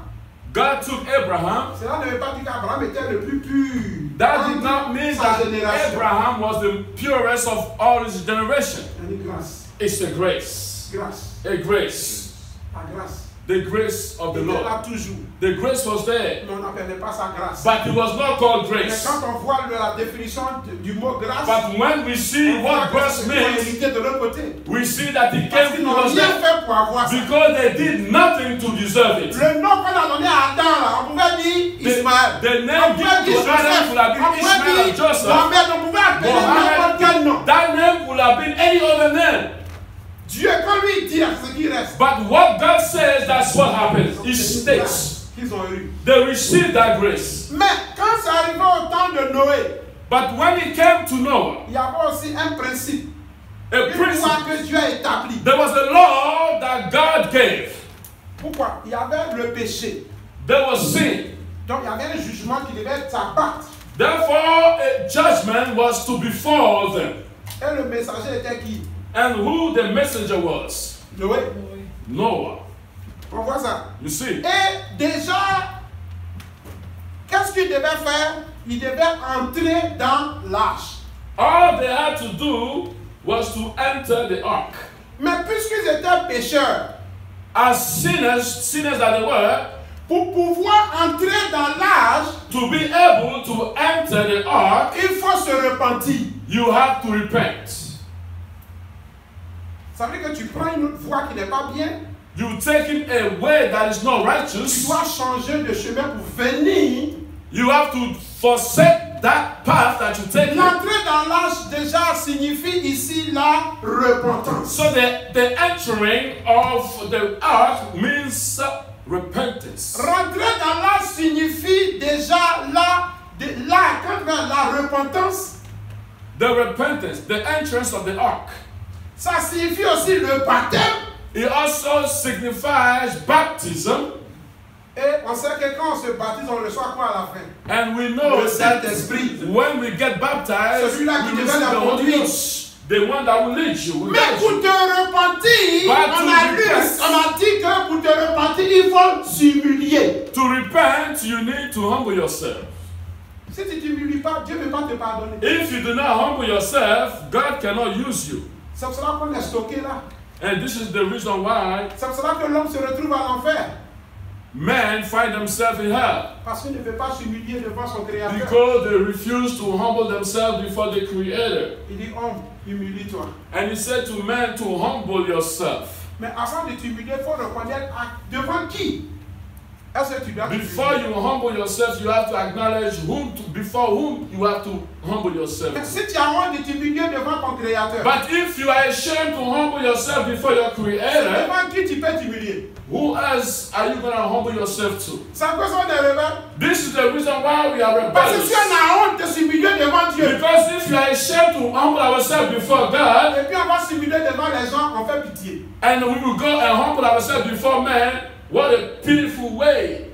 God took Abraham. Cela ne veut pas dire qu'Abraham était le plus pur. That did not mean sa that génération. Abraham was the purest of all his generation. Une grâce. It's a grace. Grâce. A grace. La grâce. The grace of the Il était là Lord. toujours. The grace was there, Mais on n'appelait pas ça grâce. but it was not called Mais grace. quand on voit la définition du mot grâce, But when we see on voit what que grace c'est pour means, hériter de l'autre côté. we see that it Parce came qu'ils n'ont because rien they, fait pour avoir ça. because they did nothing to deserve it. Le nom qu'on a donné à Adam, là, on pouvait dire Ismaël. The name On pouvait given dire to Adam could have Joseph. On been pouvait Ishmael and dire Joseph. Mohamed. On pouvait appeler n'importe quel nom. Mohammed, that name could have been any other name. Dieu, quand lui dit ce qui reste, But what God says, that's what happens. He c'est une states. grâce qu'ils ont eu. They received that grace. Mais quand c'est arrivé au temps de Noé, But when it came to Noah, il y avait aussi un principe. a Une loi principle, que Dieu a établi. there was a law that God gave. Pourquoi? Il y avait le péché. There was sin. Donc il y avait un jugement qui devait s'abattre. Therefore, a judgment was to befall them. Et le messager était qui? And who the messenger was? Noé. Noah. On voit ça. You see? Et déjà, qu'est-ce qu'il devait faire? Il devait entrer dans l'arche. All they had to do was to enter the ark. Mais puisqu'ils étaient pécheurs, As sinners that they were, pour pouvoir entrer dans l'arche, to be able to enter the ark, il faut se repentir. you have to repent. Ça veut dire que tu prends une autre voie qui n'est pas bien. You taking a way that is not Tu righteous. dois changer de chemin pour venir. You have to forsake that path that you take. L'entrée dans l'arche déjà signifie ici la repentance. So the entering of the ark means repentance. Rentrer dans l'arche signifie déjà quand la repentance, The repentance, the entrance of the ark. ça signifie aussi le baptême. It also signifies baptism. Et on sait que quand on se baptise, on reçoit quoi à la fin? And we know Le that Saint-Esprit. when we get baptized, Celui-là qui we devait receive la the Holy conduire. Ghost. the one that will lead you, will Mais guide pour you. te repentir, But on to a dit que pour te repentir, il faut s'humilier. To repent, you need to humble yourself. Si tu ne t'humilies pas, Dieu ne va pas te pardonner. If you do not humble yourself, God cannot use you. C'est pour cela qu'on est stocké là. And this is the reason why C'est pour cela que l'homme se retrouve à l'enfer. men find themselves in hell. Parce qu'il ne veut pas s'humilier devant son Créateur. Because they refuse to humble themselves before the Creator. Il dit, homme, humilie-toi. And he said to men to humble yourself. Mais avant de t'humilier, il faut reconnaître devant qui est-ce que tu dois Before you humble yourself, you have to acknowledge before whom you have to humble yourself. Mais si tu as honte de t'humilier devant ton Créateur, But if you are ashamed to humble yourself before your Creator, devant qui tu peux t'humilier? who else are you going to humble yourself to? C'est à cause qu'on est rebelle. This is the reason why we are Parce que si rebellious. on a honte de s'humilier devant Dieu, Because if you are ashamed to humble ourselves before God, et puis on va s'humilier devant les gens, on fait pitié. and we will go and humble ourselves before men, what a pitiful way.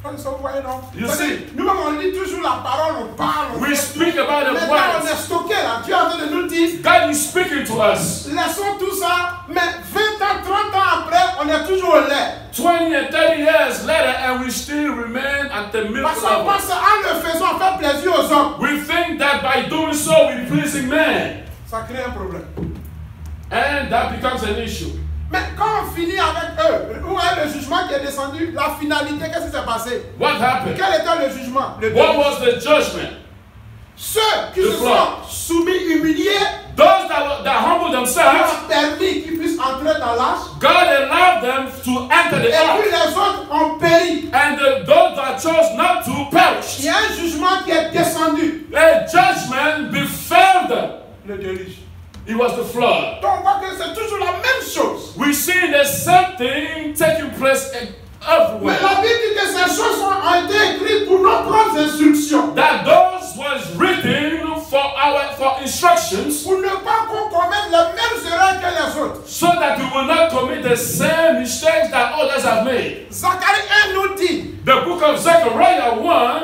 Frères et sœurs, vous voyez, non? You Parce que see. nous-mêmes, on lit toujours la parole, on parle. We speak about the Maintenant, on est words. stocké là. Dieu est en train de nous dire, God is speaking to us. laissons tout ça, mais 20 ans, 30 ans après, on est toujours au lait. 20 and 30 years later, and we still remain at the milk Parce qu'on level. pense qu'en le faisant, on fait plaisir aux hommes. We think that by doing so, we're pleasing men. Ça crée un problème. And that becomes an issue. Mais quand on finit avec eux, où est le jugement qui est descendu? La finalité, qu'est-ce qui s'est passé? What happened? Quel était le jugement? Le What déluge. was the judgment? Ceux qui Le se flood. sont soumis, humiliés, Those that humble Dieu themselves, a permis qu'ils puissent entrer dans l'arche. God allowed them to enter Et the ark. puis les autres ont péri. And those that chose not to Il perish. y a un jugement qui est descendu. A judgment befell them. Le déluge. It was the flood. Donc on voit que c'est toujours la même chose. We see the same thing taking place Mais everywhere. la Bible dit que ces choses ont été écrites pour nos propres instructions. That those was written for instructions, Pour ne pas qu'on commette les mêmes erreurs que les autres. so that we will not commit the same mistakes that others have made. Zacharie 1 nous dit, The book of Zechariah 1,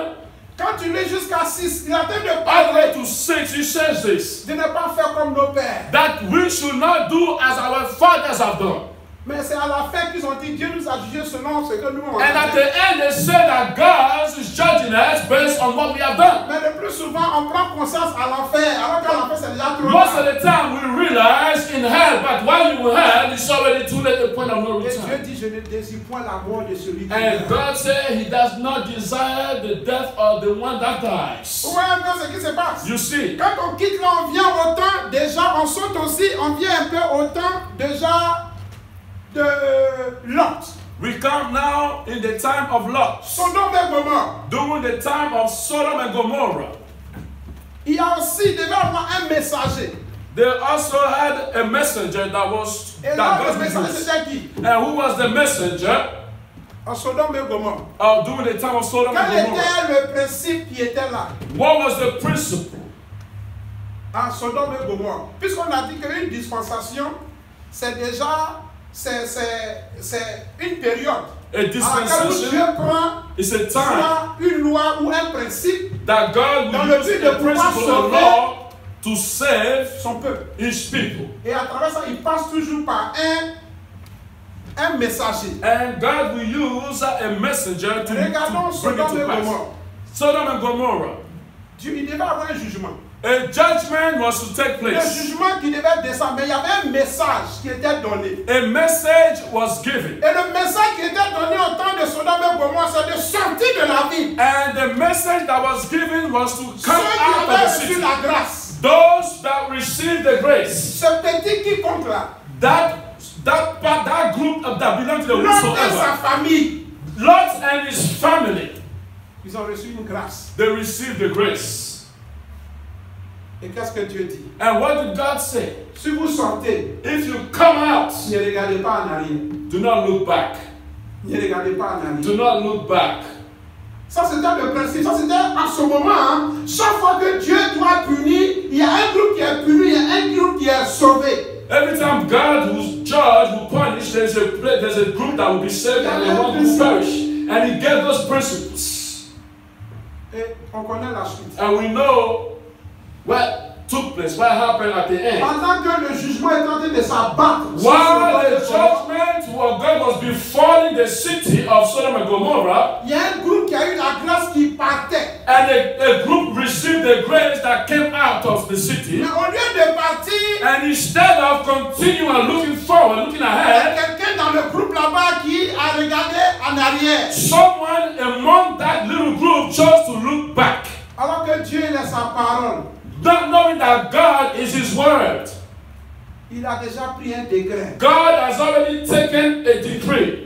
quand tu lis jusqu'à 6, il a dit de all the parler way to 6, it says this, de ne pas faire comme nos pères. that we should not do as our fathers have done. Mais c'est à la fin qu'ils ont dit, Dieu nous a jugés selon ce que nous avons And at fait. the end, they say that God is judging us based on what we have done. Mais le plus souvent, on prend conscience à l'enfer, alors qu'à l'enfer, c'est déjà trop Most of tard. the time, we realize in hell, but while you hell, it's already too late, the point of no Et Dieu return. dit, je ne désire point la mort de celui qui And meurt. God said He does not desire the death of the one that dies. Vous voyez un peu ce qui se passe. You see, Quand on quitte là, on vient au temps, déjà, on saute aussi, on vient un peu au temps, déjà, de Lot. we come now in the time of Lot, Sodome et Gomorrhe. during the time of Sodom and Gomorrah. Il y a aussi, devait avoir un messager. They also had a messenger that was Et that là, le God messager, used. c'était qui? And who was the messenger En Sodome et Gomorrhe. during the time of Sodom and Quel Gomorrah? était le principe qui était là? What was the principle? En Sodome et Gomorrhe. Puisqu'on a dit qu'une dispensation, c'est déjà, c'est une période. A À laquelle dispensation Dieu prend is a time soit une loi ou un principe that God dans will le use but de the pouvoir principle of sauver law to save son peuple. His people. Et à travers ça, il passe toujours par un messager. And God will use a messenger to Regardons bring it Sodome et to pass. Gomorrhe. Sodom and Gomorrah. Dieu, il devait avoir un jugement. A judgment was to take Le place. jugement qui devait descendre, mais il y avait un message qui était donné. A message was given. Et le message qui était donné au temps de Sodome et Gomorrhe, c'est de sortir de la ville. And the message that was given was to Ceux come qui out of avaient the reçu city. la grâce. Those that received the grace. Ce petit quiconque là, That group that belonged to the Lot et sa whosoever. famille, Lot and his family, ils ont reçu une grâce. they received the grace. Et qu'est-ce que Dieu dit? And what did God say? Si vous sortez, If you come out, ne regardez pas en arrière. do not look back. Ne regardez pas en Do arrière. not look back. Ça c'était le principe. Ça c'était à ce moment. Hein, chaque fois que Dieu doit punir, il y a un groupe qui est puni, il y a un groupe qui est sauvé. Every time God will judge, will punish, there's a group that will be saved and the one will perish. And He gave those principles. Et on connaît la suite. And we know what took place, what happened at the end. Pendant que le jugement est en train de s'abattre sur While the Sodome et Gomorrhe, judgment of God was befalling the city of Sodom and Gomorrah, il y a un groupe qui a eu la grâce qui partait. and a group received the grace that came out of the city, Mais au lieu de partir, and instead of continuing and looking forward, looking il y a ahead, quelqu'un dans le groupe là-bas qui a regardé en arrière. someone among that little group chose to look back, Alors que Dieu est sa parole, not knowing that God is His word. il a déjà pris un décret God has already taken a decree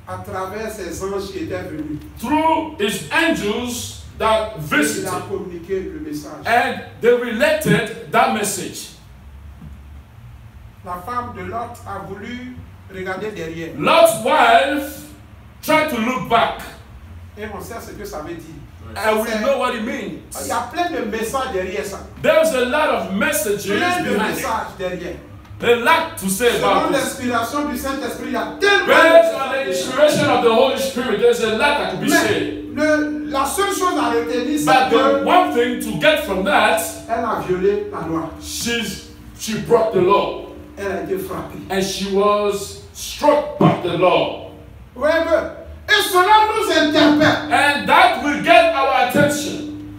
à travers ses anges qui étaient venus. through His angels that Il visited, a communiqué le message. and they related that message. La femme de Lot a voulu regarder derrière. Lot's wife tried to look back, Et on sait ce que ça veut dire. and we know what it Il means. y a plein de messages derrière ça. There's a lot of messages Plein de behind it. messages derrière. A lot to say Selon about this. l'inspiration du Saint-Esprit, il y a tellement Based on the de inspiration of the Holy Spirit, there's a lot that could be said. Mais la seule chose à retenir, c'est But the qu'elle one thing to get from that, a violé la loi. she broke the law, Elle a été frappée. and she was struck by the law. Oui, et cela nous interpelle. And that will get our attention.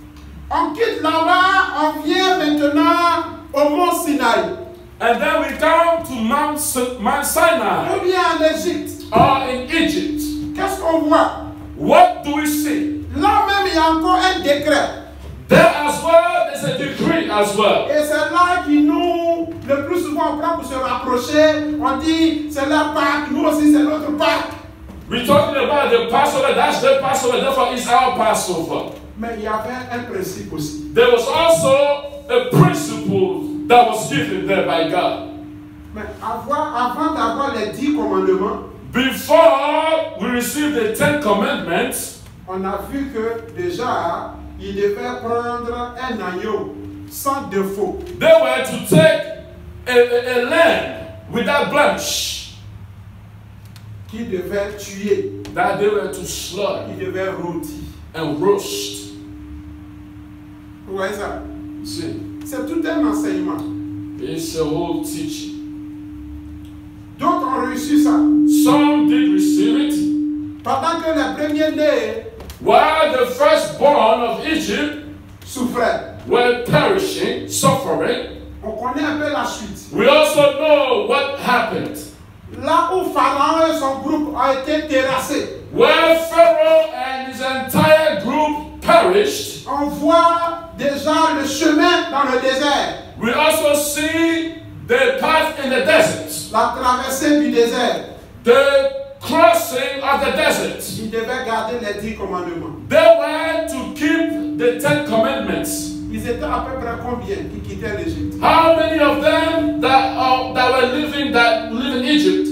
On quitte là-bas, on vient maintenant au mont Sinaï. And then we come to Mount Sinai, On vient en Égypte. or in Egypt. Qu'est-ce qu'on voit? What do we see? Là même, il y a encore un décret. There as well, there's a decree as well. Et c'est là qui nous, le plus souvent, on prend pour se rapprocher. On dit, c'est leur Pâques, nous aussi, c'est notre Pâques. We're talking about the Passover, that's their Passover, therefore it's our Passover. Mais il y avait un principe aussi. There was also a principle that was given there by God. Mais avant d'avoir les 10 commandements, Before we received the 10 Commandments, on a vu que déjà, il devait prendre un agneau sans défaut. they were to take a lamb without blemish Qu'il devait tuer, that they were to slaughter qu'il devait rôtir. and roast. Vous voyez ça? See, C'est tout un enseignement. it's a whole teaching. D'autres ont reçu ça. Some did receive it, Pendant que les premiers-nés while the firstborn of Egypt souffraient. were perishing, suffering. On connaît un peu la suite. We also know what happened. Là où Pharaon et son groupe ont été terrassés, Where Pharaoh and his entire group perished, on voit déjà le chemin dans le désert, we also see the path in the desert, la traversée du désert. the crossing of the desert. Ils devaient garder les 10 commandements. They were to keep the 10 Commandments. Ils étaient à peu près combien qui quittaient l'Égypte? How many of them that were live in Egypt?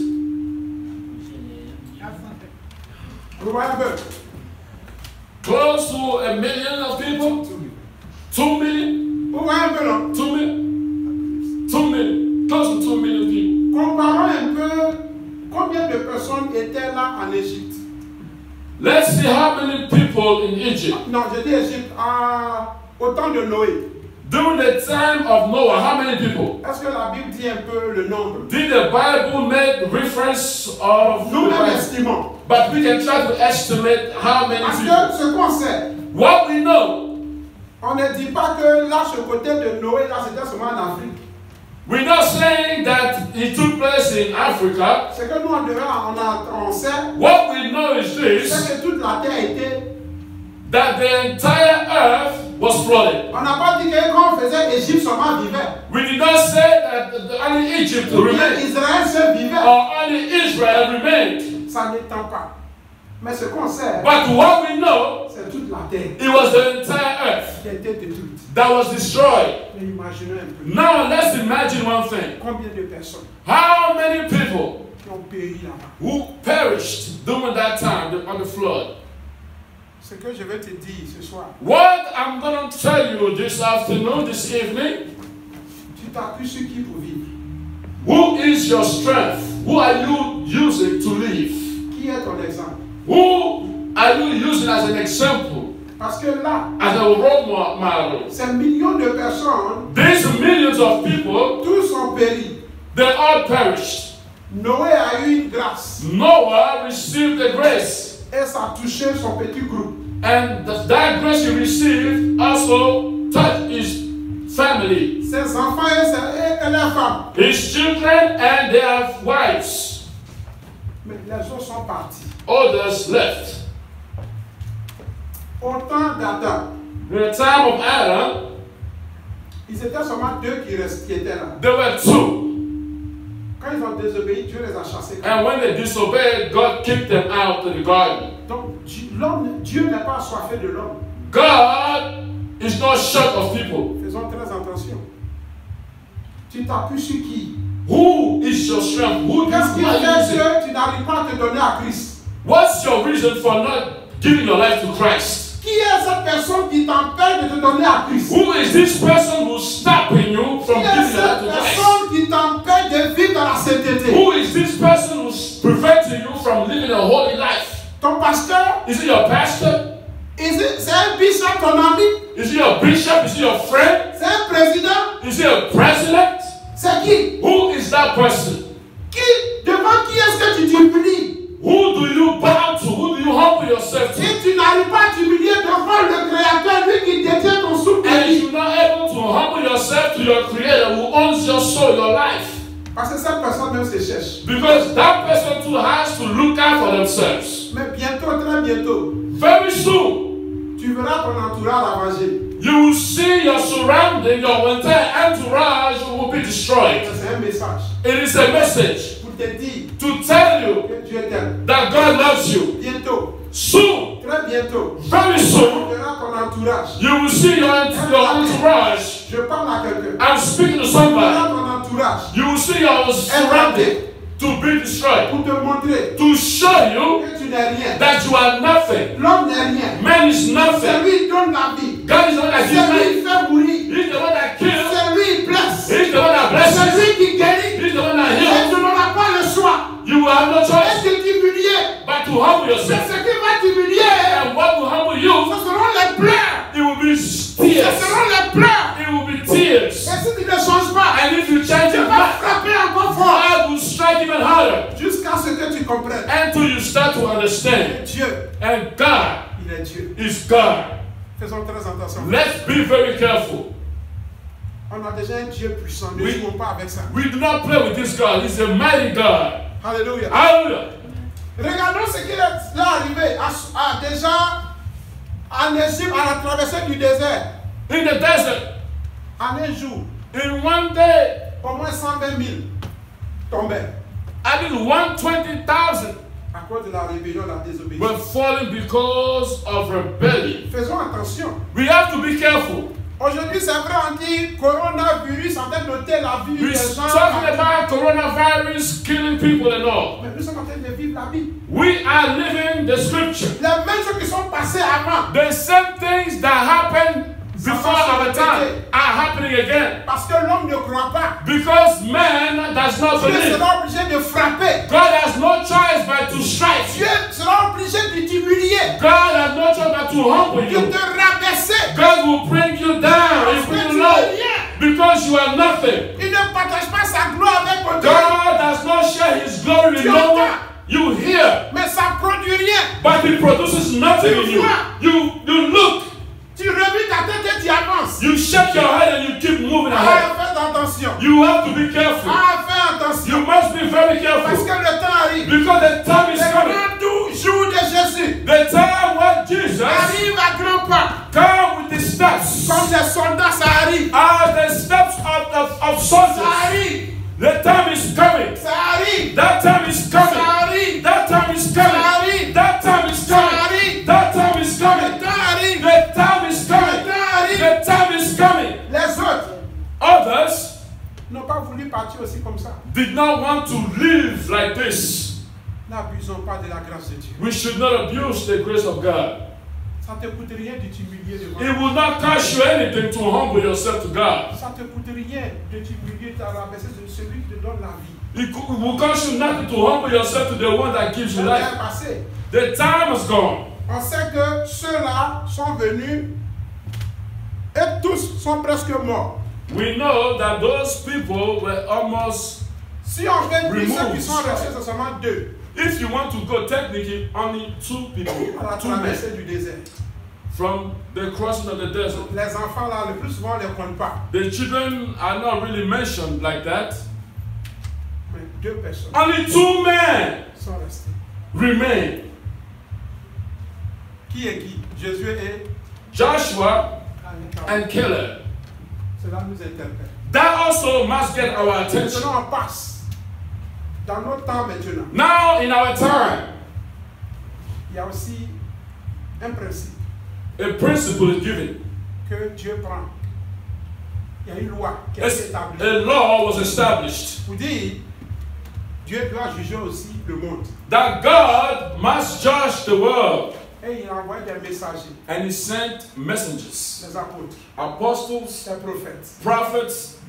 Vous voyez un peu? Close to 1 million of people? 2 million? Vous voyez un peu là? 2 million? 2 million. Close to 2 million people. Comparons un peu combien de personnes étaient là en Égypte. Let's see how many people in Egypt. Non, je dis Égypte au temps de Noé. During the time of Noah, how many people? Est-ce que la Bible dit un peu le nombre? Did the Bible make reference of the Nous-mêmes Bible? estimons. But we can try to estimate how many Parce people. que ce qu'on sait, What we know, on ne dit pas que là, ce côté de Noé, là, c'était seulement en Afrique. we're not saying that it took place in Africa. Ce que nous, on sait, What we know is this, c'est que toute la terre était. that the entire earth was flooded. On n'a pas dit que quand on faisait Égypte seulement vivait. We did not say that only Egypt Ou bien remained, Israël seul vivait. or only Israel remained. Ça n'étend pas. Mais ce qu'on sait, But what we know, c'est toute la terre it was the entire earth qui a été détruite. that was destroyed. Mais imaginez un peu. Now let's imagine one thing. Combien de personnes How many people qui ont péri là-bas? who perished during that time on the flood? Ce que je vais te dire ce soir, What I'm going to tell you this afternoon, this evening, tu t'appuies sur qui pour vivre? who is your strength? Who are you using to live? Qui est ton exemple? Who are you using as an example? Parce que là, as a role model. ces millions de personnes, These millions of people, tous ont péri. they all perished. Noé a eu une grâce Noah received the grace, et ça a touché son petit groupe. and that grace he received also touched his family, Ses enfants et leurs femmes. his children and their wives. Mais les autres sont partis. Others left. Au temps d'Adam, In the time of Adam, ils étaient seulement deux qui étaient là. there were two, Quand ils ont désobéi, Dieu les a chassés. and when they disobeyed, God kicked them out of the garden. Donc Dieu n'est pas assoiffé de l'homme. God is not short of people. Faisons très attention. Tu t'appuies sur qui? Who is your strength? Who Qu'est-ce qui are you fait using? que tu n'arrives pas à te donner à Christ? What's your reason for not giving your life to Christ? Qui est cette personne qui t'empêche de te donner à Christ? Who is this person who's stopping you Qui from est giving your life cette to Christ? personne qui t'empêche de vivre dans la sainteté? Who is this person who's preventing you from living a holy life? Ton pasteur? Is it your pastor? C'est un bishop, ton ami? Is it your bishop? Is it your friend? C'est un président? Is it a president? C'est qui? Who is that person? Devant qui est-ce que tu t'humilies? Who do you bow to? Who do you humble yourself to? Si tu n'arrives pas à t'humilier devant le Créateur, lui qui détient ton souffle de And vie. you're not able to humble yourself to your Creator who owns your soul, your life. Parce que cette personne même se cherche. Because that person too has to look out for themselves. Mais bientôt, très bientôt, Very soon, tu verras ton entourage ravagé. you will see your surrounding, your entire entourage will be destroyed. C'est un message It is a message pour te dire to tell you que Dieu t'aime. that God loves you. Bientôt, Soon, très bientôt, very tu soon, verras ton entourage. you will see your entourage. Je parle à quelqu'un. I'm speaking to Tu verras somebody. ton entourage You will see your surrounding to be destroyed. pour te montrer To show you que tu n'es rien. that you are nothing. L'homme n'est rien. Man is C'est nothing. lui qui donne la vie. God is the one that C'est gives lui life. qui fait mourir. He's the one that kills. C'est lui qui blesse. He's the one that C'est blesses. lui qui guérit. He's the one that Et heals. tu n'auras pas le choix. You will have no Est-ce choice que t'humilier? but to humble C'est yourself. ce qui va t'humilier. And what will humble you? Ce seront les pleurs. It will be Ce tears. seront les pleurs. It will be tears. Et si tu ne changes pas, And if you change tu your vas mind, frapper encore fort. God will strike even harder Jusqu'à ce que tu comprennes. until you start to understand. Dieu, And God il est Dieu. is God. Faisons très attention. Let's be very careful. On a déjà un Dieu puissant. Ne Oui. jouons pas avec ça. We do not play with this God. He's a mighty God. Alléluia. Hallelujah. Regardons ce qui est là arrivé déjà en Égypte à la traversée du désert. In the desert, En un jour, in one day, au moins 120 000 tombaient I think 120,000 à cause de la rébellion, la were désobéissance. falling because of rebellion. Faisons attention. We have to be careful. Aujourd'hui, c'est vrai, on dit coronavirus en train de noter la vie des We're gens. talking about coronavirus killing people and all. Mais nous sommes en train de vivre la vie. We are living the scripture. Les mêmes choses qui sont passées avant. The same things that happened before our time are happening again. Parce que l'homme ne croit pas. Because man does not Dieu believe. sera obligé de frapper. God has no choice but to strike you. Dieu sera obligé de t'humilier. God has no choice but to humble De you. te rabaisser. God will bring you down Parce and que bring tu you n'es low rien. because you are nothing. Il ne partage pas sa gloire avec autrui. God does not share his glory with no one. You hear, Mais ça ne produit rien. but he produces nothing in you. You look, Tu remues ta tête et tu avances. you shake your head and you keep moving ahead. Ah, fais attention. You have to be careful. Ah, fais attention. You must be very Parce careful que le temps arrive. because the time is Le coming. grand jour de Jésus The time when Jesus arrive à grands pas. come with the steps Comme des soldats, ça arrive. are the steps of Ça soldiers. arrive. The time is coming. Ça arrive. That time is Ça coming. arrive. That time is Ça coming. arrive. That time is Ça coming. arrive. That time is Le coming. temps arrive. The time is Le coming. temps arrive. The time is coming. Les autres Others n'ont pas voulu partir aussi comme ça. did not want to live like this. N'abusons pas de la grâce de Dieu. We should not abuse the grace of God. Ça ne te coûte rien de t'humilier devant It will not cost you anything to humble yourself to God. Ça ne te coûte rien de t'humilier, de rabaisser de celui qui te donne la vie. It will cost you nothing to humble yourself to the one that gives you Le life. temps est passé. The time is gone. On sait que ceux-là sont venus et tous sont presque morts. We know that those people were almost. Si on veut dire Remove. ceux qui sont restés, c'est seulement deux. If you want to go technically, only 2 people, À la 2 men traversée du désert. from the crossing of the desert. Les enfants là, le plus souvent, on ne les compte pas. The children are not really mentioned like that. Mais deux personnes Only 2 men sont restées. remain. Qui est qui? Jésus et Joshua Caleb. and Caleb. Cela nous interpelle. That also must get our attention. Maintenant, on passe. Dans notre temps maintenant, Now, in our time, il y a aussi un principe a principle is given. que Dieu prend. Il y a une loi qui a été établie. A law was established Pour dire, Dieu doit juger aussi le monde. that God must judge the world. Et il envoie des messagers, And he sent messengers, les apôtres, apostles, les prophètes, prophets,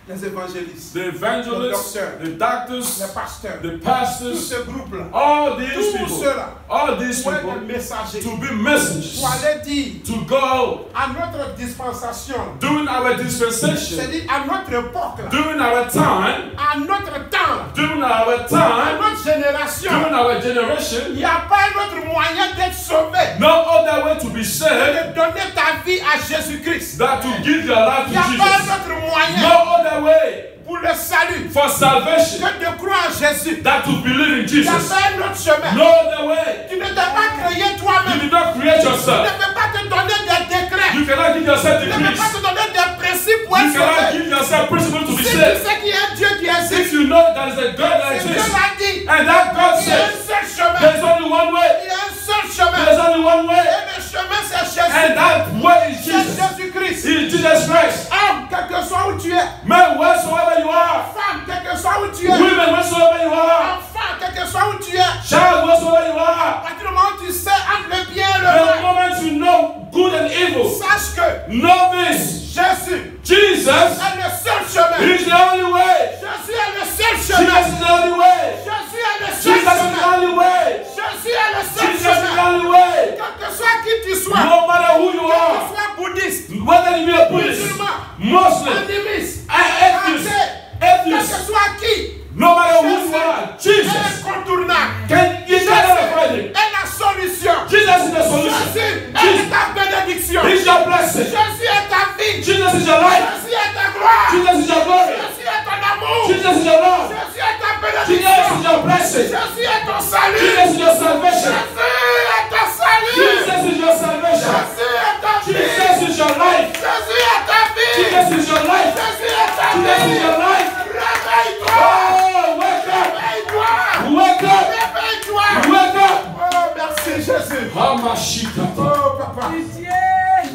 les évangélistes, the evangelists, the les doctors, pasteurs, the tout pastors, ce groupe-là, all these tous people, ceux-là, all these pour être people des messagers, to be messengers, pour aller dire to go à notre dispensation, during our dispensation, c'est-à-dire à notre époque, là, during our time, à notre temps, during our à time, notre génération, during our generation, il n'y a pas un autre moyen d'être sauvé no other way to be que saved de donner ta vie à Jésus-Christ. than to give your life Il n'y a to pas un Jesus. autre moyen No other way pour le salut for salvation que de croire en Jésus. than to believe in Il n'y a Jesus. pas un autre chemin. No other way. Tu ne t'es pas créé You toi-même. did not create Tu ne yourself. peux pas te donner des décrets. You cannot give yourself Tu ne peux degrees. pas te donner des principes pour You être cannot sauvé. give yourself principle to be Si tu saved. sais qu'il y a un Dieu qui existe, If you know there is a God that si Dieu exists, l'a dit, and that God il y a un says seul chemin. there is only one way, Il y a un seul chemin. there is only one way, Et le chemin, c'est Jésus. and that way is C'est Jesus. Jésus-Christ. He is Jesus Christ. Homme, quel que soit où tu es. Man, wheresoever you are, Femme, quel que soit où tu es. women, wheresoever you are, Enfant, quel que soit où tu es. child, wheresoever you À are, partir du moment où tu sais entre le bien et le the mal, moment you know good and evil, sache que know this. Jésus Jesus est le seul chemin. is the only way. Jésus est le seul Jesus chemin. is the only way. Jésus est le seul Jesus is the chemin. only way. Jésus est le seul Jesus is the chemin. only way. Quel que soit qui tu sois, No matter who you que tu are, sois bouddhiste, whether you be a Buddhist, musulman, Muslim, animiste, atheist, athée, quel que atheist, soit qui, no matter who you are, est Jesus incontournable. you cannot avoid him. Est la solution. Jesus is the solution. Jésus est ta bénédiction. He's your blessing. Jésus est ta vie. Jesus is your life. Jésus est ta gloire. Jesus is your glory. Jésus est ton amour. Jesus is your love. Jésus est ta Jesus bénédiction. is your blessing. Jésus est ton salut. Jesus is your salvation. Jésus est ton salut. Jesus is your salvation. Jésus est ta vie. Jesus is your life. Jésus est ta vie. Jesus is your life. Jésus est ta Jesus is vie. your life. Réveille-toi. Oh, wake up. Réveille-toi. Wake up. Réveille-toi. Wake up. Oh, merci Jésus. Hamashika. Oh, papa.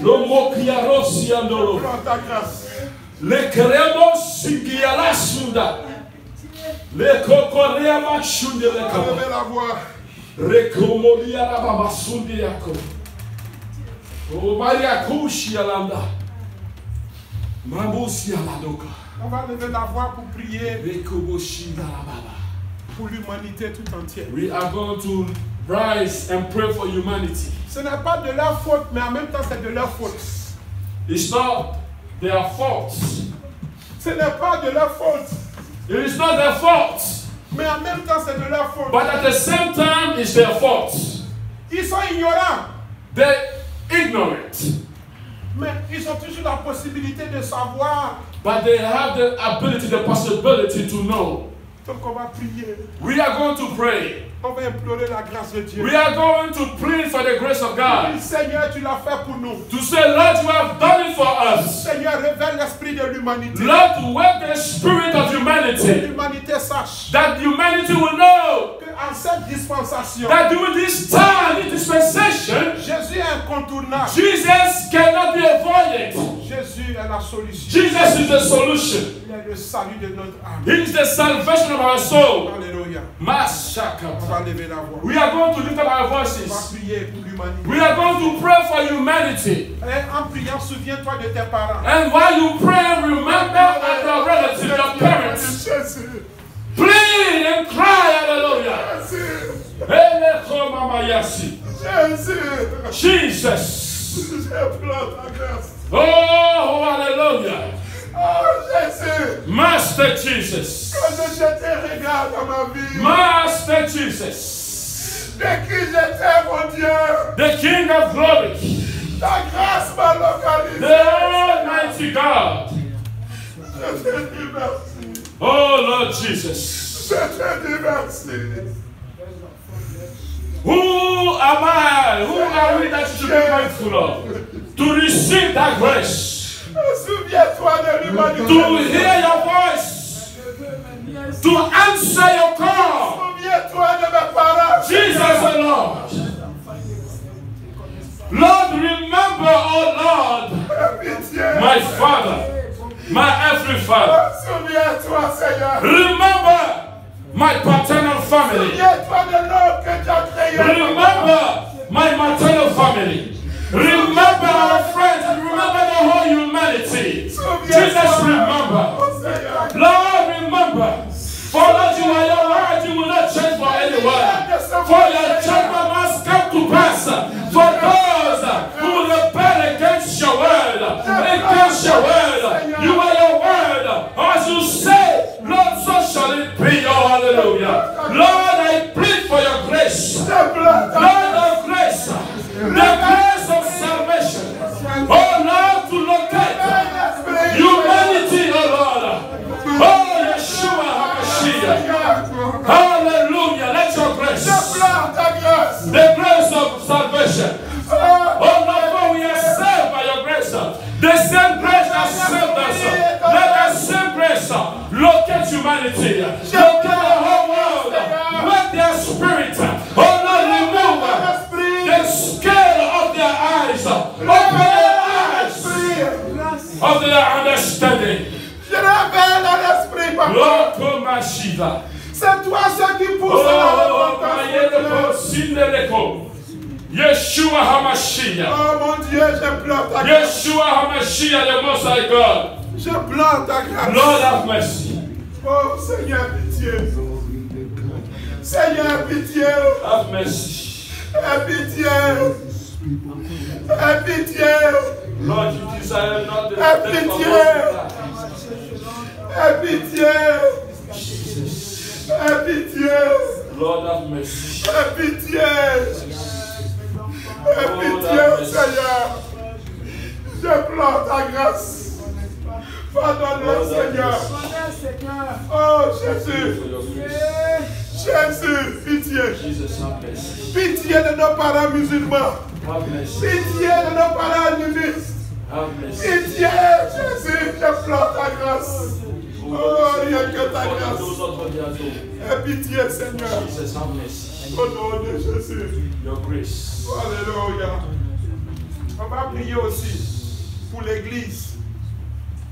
Lomokiarosi andolo. Prends ta grâce. Le queremos singiala sunda. Le kokorea machunde le kaba. Levez la voix. Rekomolia la baba sundi yako. O Maria kushi alanda. Mabusi aladoka. On va lever la voix pour prier Rekoboshi la baba. pour l'humanité tout entière. We are going to rise and pray for humanity. Ce n'est pas de leur faute, mais en même temps c'est de leur faute. It's not their fault. Ce n'est pas de leur faute, It is not their fault. mais en même temps c'est de leur faute. But at the same time, it's their fault. Ils sont ignorants, They're ignorant. mais ils ont toujours la possibilité de savoir. But they have the ability, the possibility to know. Donc on va prier, We are going to pray. on va implorer la grâce de Dieu. We are going to plead for the grace of Oui, God. Seigneur, tu l'as fait pour nous. To say, Lord, you have done it for us. Seigneur, révèle l'esprit de l'humanité. Lord, wake the spirit of Que humanity. l'humanité sache That humanity will know qu'en cette dispensation, that during this time, in dispensation, Jésus est incontournable. Jesus cannot be avoided. Jésus est la solution. Jesus is the solution. Il est le salut de notre âme. He is the salvation of our soul. Alléluia. On Mashaka. va lever la voix. We are going to lift up our On va voices. prier pour l'humanité. We are going to pray for humanity. Et en priant, souviens-toi de tes parents. And while you pray, remember your relatives, your parents. Jésus. Plead and cry, hallelujah. Jésus. Elekro mama yasi. Jésus. Jesus. J'implore ta grâce. Oh, hallelujah. Oh Jésus. Master Jesus. Quand je te regarde dans ma vie. Master Jesus. De qui j'étais, mon Dieu. The King of Glory. Ta grâce m'a localisé. The Almighty God. Je te dis merci. Oh, Lord Jesus. Je te dis merci. Who am I? Who are we that you should be mindful of? To receive that grace. Souviens-toi de l'humanité. To hear your voice. To answer your call. Souviens-toi de mes parents. Jesus the Lord. Lord, remember, oh Lord, Pitié. my Father, my earthly Father. Souviens-toi, Seigneur. Remember my paternal family. Souviens-toi de l'homme que tu as créé. Remember my maternal family. Remember our friends and remember the whole humanity. Jesus, remember. Oh, Seigneur. Lord, remember. For Lord, you are your word, you will not change for anyone. For your judgment must come to pass. For those who rebel against your word, you are your word. As you say, Lord, so shall it be. Oh, hallelujah. Lord, I plead for your grace. Lord of grace, the grace of salvation. Oh, Lord, to locate humanity, oh, Lord. Oh, Yeshua HaMashiach. Hallelujah. Let your grace, the grace of salvation. Oh, Lord, for we are saved by your grace. The same grace that saved us. Let that same grace locate humanity. Locate the whole world. Let their spirit, oh Lord, remove the scale of their eyes. Open their eyes of their understanding. Je révèle à l'esprit, papa. Lord, come Mashiach. C'est toi ce qui pousse à la Oh, repentance. Yeshua HaMashiach. Oh mon Dieu, je pleure ta grâce. Yeshua HaMashiach, the Most High God. Je pleure ta grâce. Lord have mercy. Oh Seigneur, pitié. Seigneur, pitié. Have mercy. Aie pitié. Aie pitié. Lord, you desire not the Aie death of pitié. us. Aie pitié. Aie pitié. Lord have mercy. Aie pitié. Aie pitié, Seigneur. Je pleure ta grâce. Pardonne-le, Seigneur. Oh, Jésus. Jésus, pitié. Jesus have mercy. Pitié de nos parents musulmans. Have mercy. Pitié de nos parents animistes. Have mercy. Pitié, Jésus, je pleure ta grâce. Oh, rien que ta grâce. Aie pitié, Seigneur. Jesus have mercy. Au nom de Jésus. Your grace. Alléluia. On va prier aussi pour l'Église.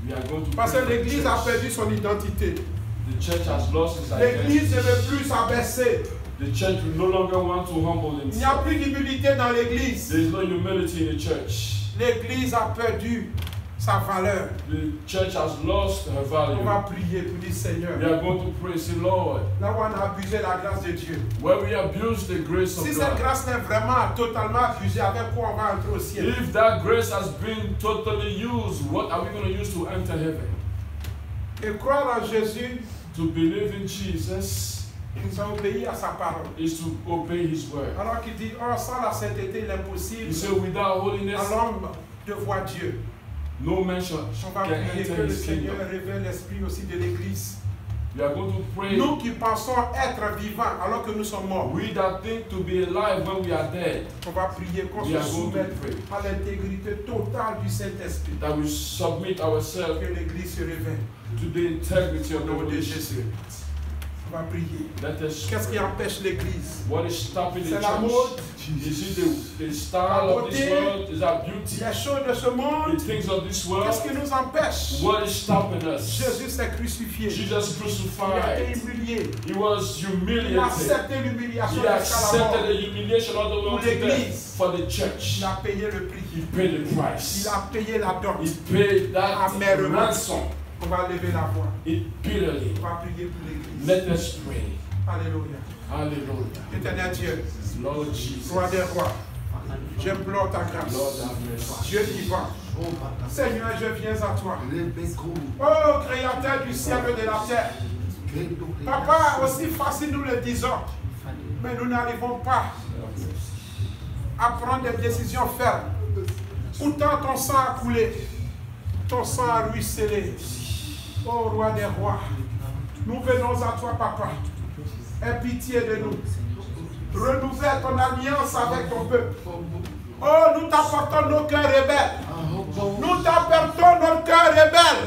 We are going to Parce pray que for the l'Église a church. perdu son identité. The church has lost its L'Église identity. ne veut plus s'abaisser. The church will no longer want to humble Il n'y a themselves. plus d'humilité dans l'Église. There is no humility in the church. L'Église a perdu sa valeur. The church has lost her On value. va prier pour dire Seigneur. We are going to pray, say, Lord, Là où on a abusé la grâce de Dieu. where we abuse the grace Si of cette God, grâce n'est vraiment totalement abusée, avec quoi on va entrer au ciel? if that grace has been totally used, what are we going to use to enter heaven? Et croire en Jésus, To believe in Jesus nous a obéi à sa parole. is to obey His word. Alors qu'il dit, oh, sans la sainteté, il est He impossible said, without holiness, à l'homme de voir Dieu. no man shall On va can prier que enter le His Seigneur kingdom. révèle l'esprit aussi de l'Église. We are going to pray. Nous qui pensons être vivants alors que nous sommes morts, We that think to be alive when we are dead, on va prier qu'on We se are going to soumette pray. à l'intégrité totale du Saint-Esprit. that we submit ourselves Que l'Église se réveille. to the integrity Au of the nom de Holy Jésus. Spirit. On va prier. Let us Qu'est-ce qui pray. empêche l'Église? What is stopping the C'est la mode. church? Is it the style of this world? Is that beauty? Les choses de ce The monde, things of this world? qu'est-ce qui nous empêche? What is stopping us? Jésus s'est crucifié. Jesus Il a été crucified. humilié. He was Il a humiliated. accepté l'humiliation He jusqu'à la accepted mort. the humiliation all the way Pour to death l'Église. for the church. Il a payé le prix. He paid the Il price. a payé la dot. He paid that Amèrement. ransom. On va lever la voix. Bitterly. On va prier pour l'Église. Let us pray. Alléluia. Hallelujah. Éternel Dieu, Lord Jesus. Roi des rois, j'implore ta grâce. Lord have mercy. Dieu vivant, Seigneur, je viens à toi. Oh, Créateur du ciel et de la terre. Papa, aussi facile nous le disons, mais nous n'arrivons pas à prendre des décisions fermes. Pourtant, ton sang a coulé, ton sang a ruisselé. Oh, roi des rois, nous venons à toi, papa. Aie pitié de nous. Renouvelle ton alliance avec ton peuple. Oh, nous t'apportons nos cœurs rebelles. Nous t'apportons nos cœurs rebelles.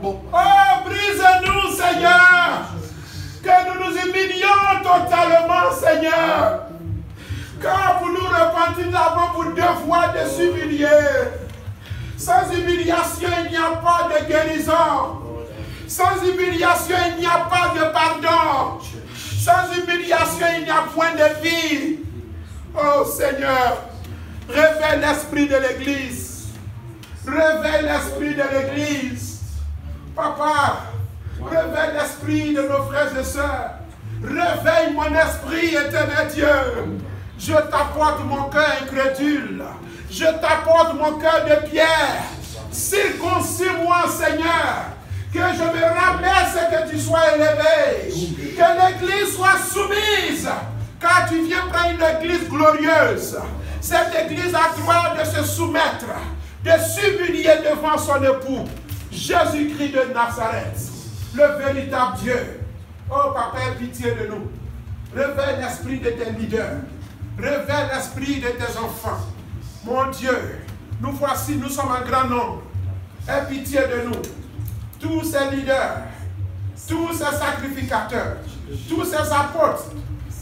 Oh, brise-nous, Seigneur. Que nous nous humilions totalement, Seigneur. Car pour nous repentir, nous avons pour devoir de s'humilier. Sans humiliation, il n'y a pas de guérison. Sans humiliation, il n'y a pas de pardon. Sans humiliation, il n'y a point de vie. Oh Seigneur, réveille l'esprit de l'Église. Réveille l'esprit de l'Église. Papa, réveille l'esprit de nos frères et sœurs. Réveille mon esprit, éternel Dieu. Je t'apporte mon cœur incrédule. Je t'apporte mon cœur de pierre. Circoncis-moi, Seigneur. Que je me rabaisse et que tu sois élevé. Que l'Église soit soumise. Car tu viens prendre une Église glorieuse. Cette Église a droit de se soumettre, de s'humilier devant son époux. Jésus-Christ de Nazareth, le véritable Dieu. Oh Papa, aie pitié de nous. Réveille l'esprit de tes leaders. Réveille l'esprit de tes enfants. Mon Dieu, nous voici, nous sommes un grand nombre. Aie pitié de nous. Tous ces leaders, tous ces sacrificateurs, tous ces apôtres,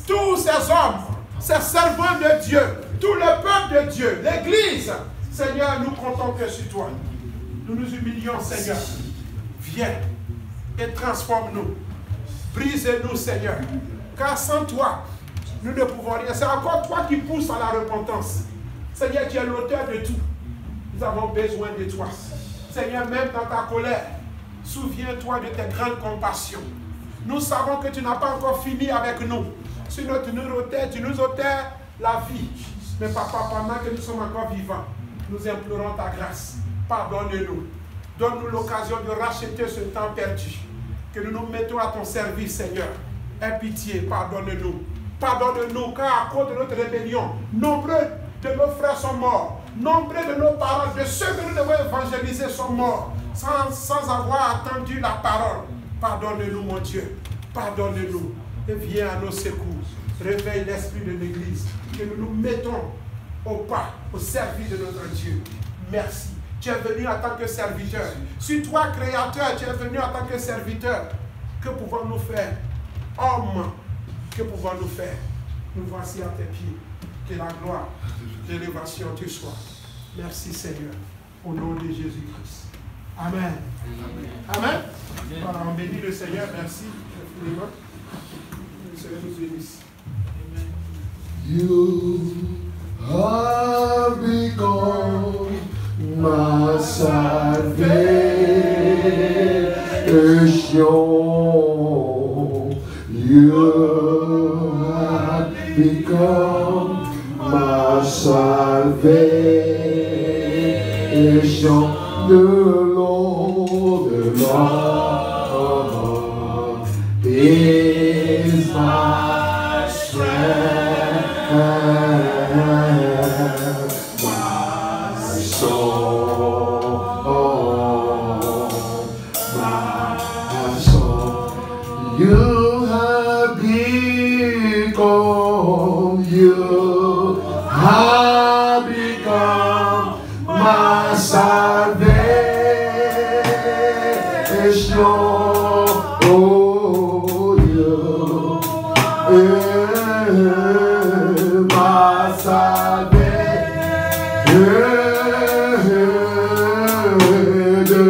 tous ces hommes, ces servants de Dieu, tout le peuple de Dieu, l'Église, Seigneur, nous comptons que sur toi. Nous nous humilions, Seigneur. Viens et transforme-nous. Brise-nous, Seigneur. Car sans toi, nous ne pouvons rien. C'est encore toi qui pousses à la repentance. Seigneur, tu es l'auteur de tout. Nous avons besoin de toi. Seigneur, même dans ta colère, souviens-toi de tes grandes compassions. Nous savons que tu n'as pas encore fini avec nous. Sinon, tu nous ôtais la vie. Mais papa, pendant que nous sommes encore vivants, nous implorons ta grâce. Pardonne-nous. Donne-nous l'occasion de racheter ce temps perdu. Que nous nous mettons à ton service, Seigneur. Aie pitié, pardonne-nous. Pardonne-nous, car à cause de notre rébellion, nombreux de nos frères sont morts. Nombreux de nos parents, de ceux que nous devons évangéliser, sont morts. Sans avoir attendu la parole. Pardonne-nous, mon Dieu. Pardonne-nous. Et viens à nos secours. Réveille l'esprit de l'Église. Que nous nous mettons au pas, au service de notre Dieu. Merci. Tu es venu en tant que serviteur. Si toi, Créateur, tu es venu en tant que serviteur, que pouvons-nous faire? Homme, que pouvons-nous faire? Nous voici à tes pieds. Que la gloire, l'élévation te soit. Merci, Seigneur. Au nom de Jésus-Christ. Amen. Amen. Voilà, on bénit le Seigneur. Merci. Le Seigneur nous bénisse. You have become my salvation. You have become my salvation. The Lord is my strength, my soul, my soul. You have become my salvation. Oh, you my salvation. The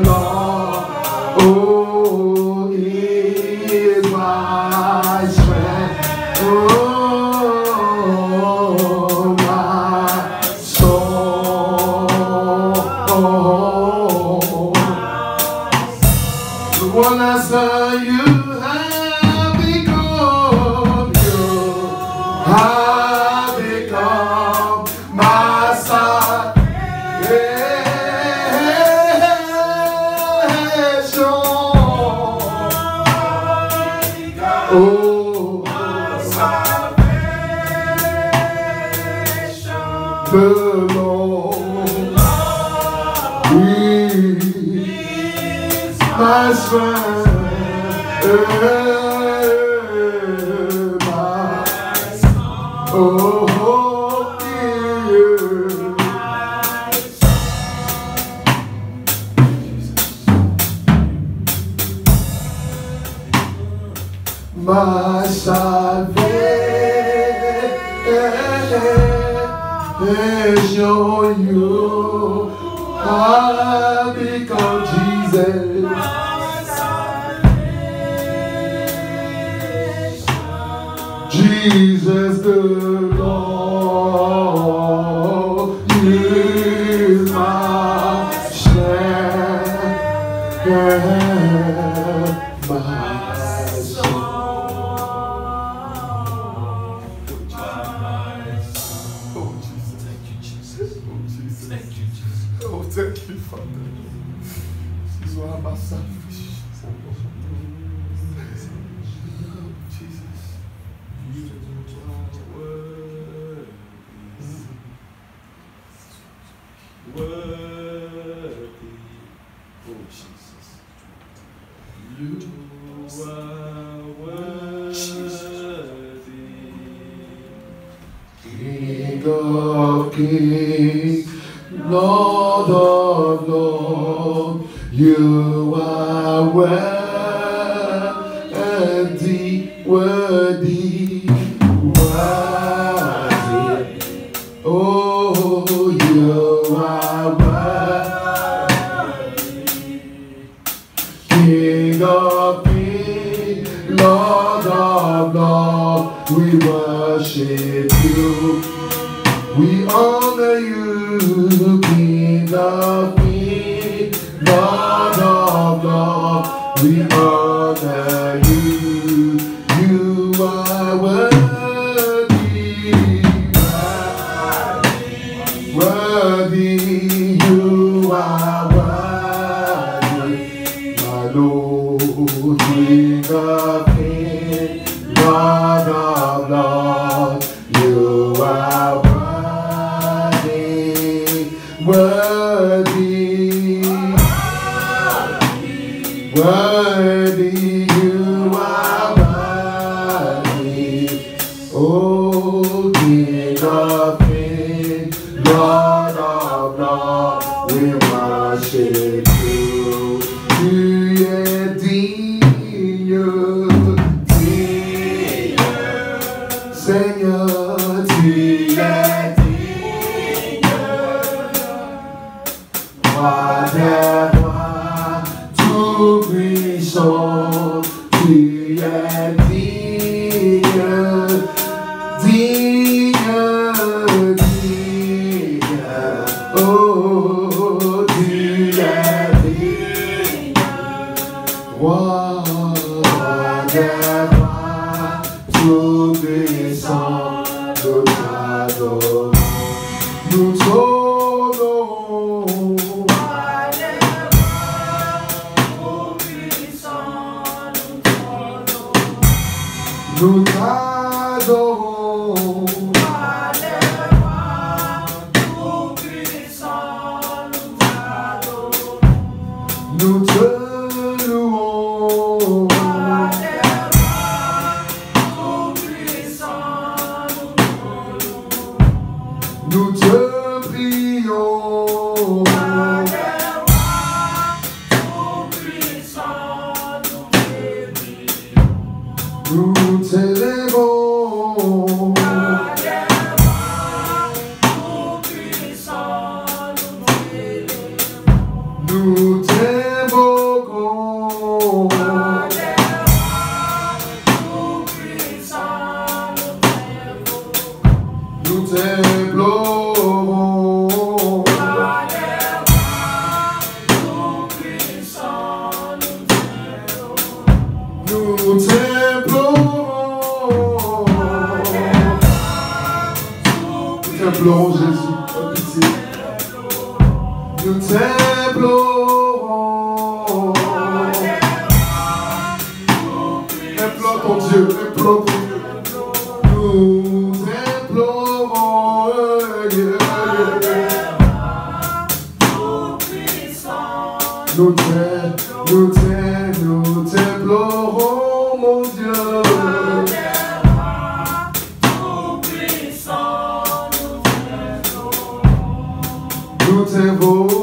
Lord, oh, is my strength. Oh, my soul. The one I saw you have become, you have the Lord is my strength, my salvation, you have become Jesus. Jesus the Lord is my strength, my thank you, Father. This is why I'm selfish. Jesus. You are worthy. Oh, Jesus. You are worthy. King of kings, Lord of lords, you are worthy, worthy, worthy. Oh, you are worthy. King of kings, Lord of lords, we worship you. We honor you, King of kings, Lord of lords. We honor you. You are worthy, worthy. You are worthy, my Lord, King of kings, Lord of lords. You are worthy, worthy, you are worthy. Oh, King of kings, Lord of lords, we worship you. Tu es digne, Seigneur, tu es roi des rois, tout puissant, tu es digne, digne, digne. Oh, tu es digne, roi des rois, tout puissant, nous t'adorons, nous t'honorons. Nous t'adorons, nous te louons, nous te prions, nous t'élèvons, nous t'invoquons, nous t'implorons, nous t'implorons, t'implorons Jésus, oh pitié. Nous t'implorons, implore ton Dieu, implore ton Dieu. Nous t'implorons, nous t'implorons, mon Dieu. Tout puissant, nous t'implorons. Nous t'invoquons.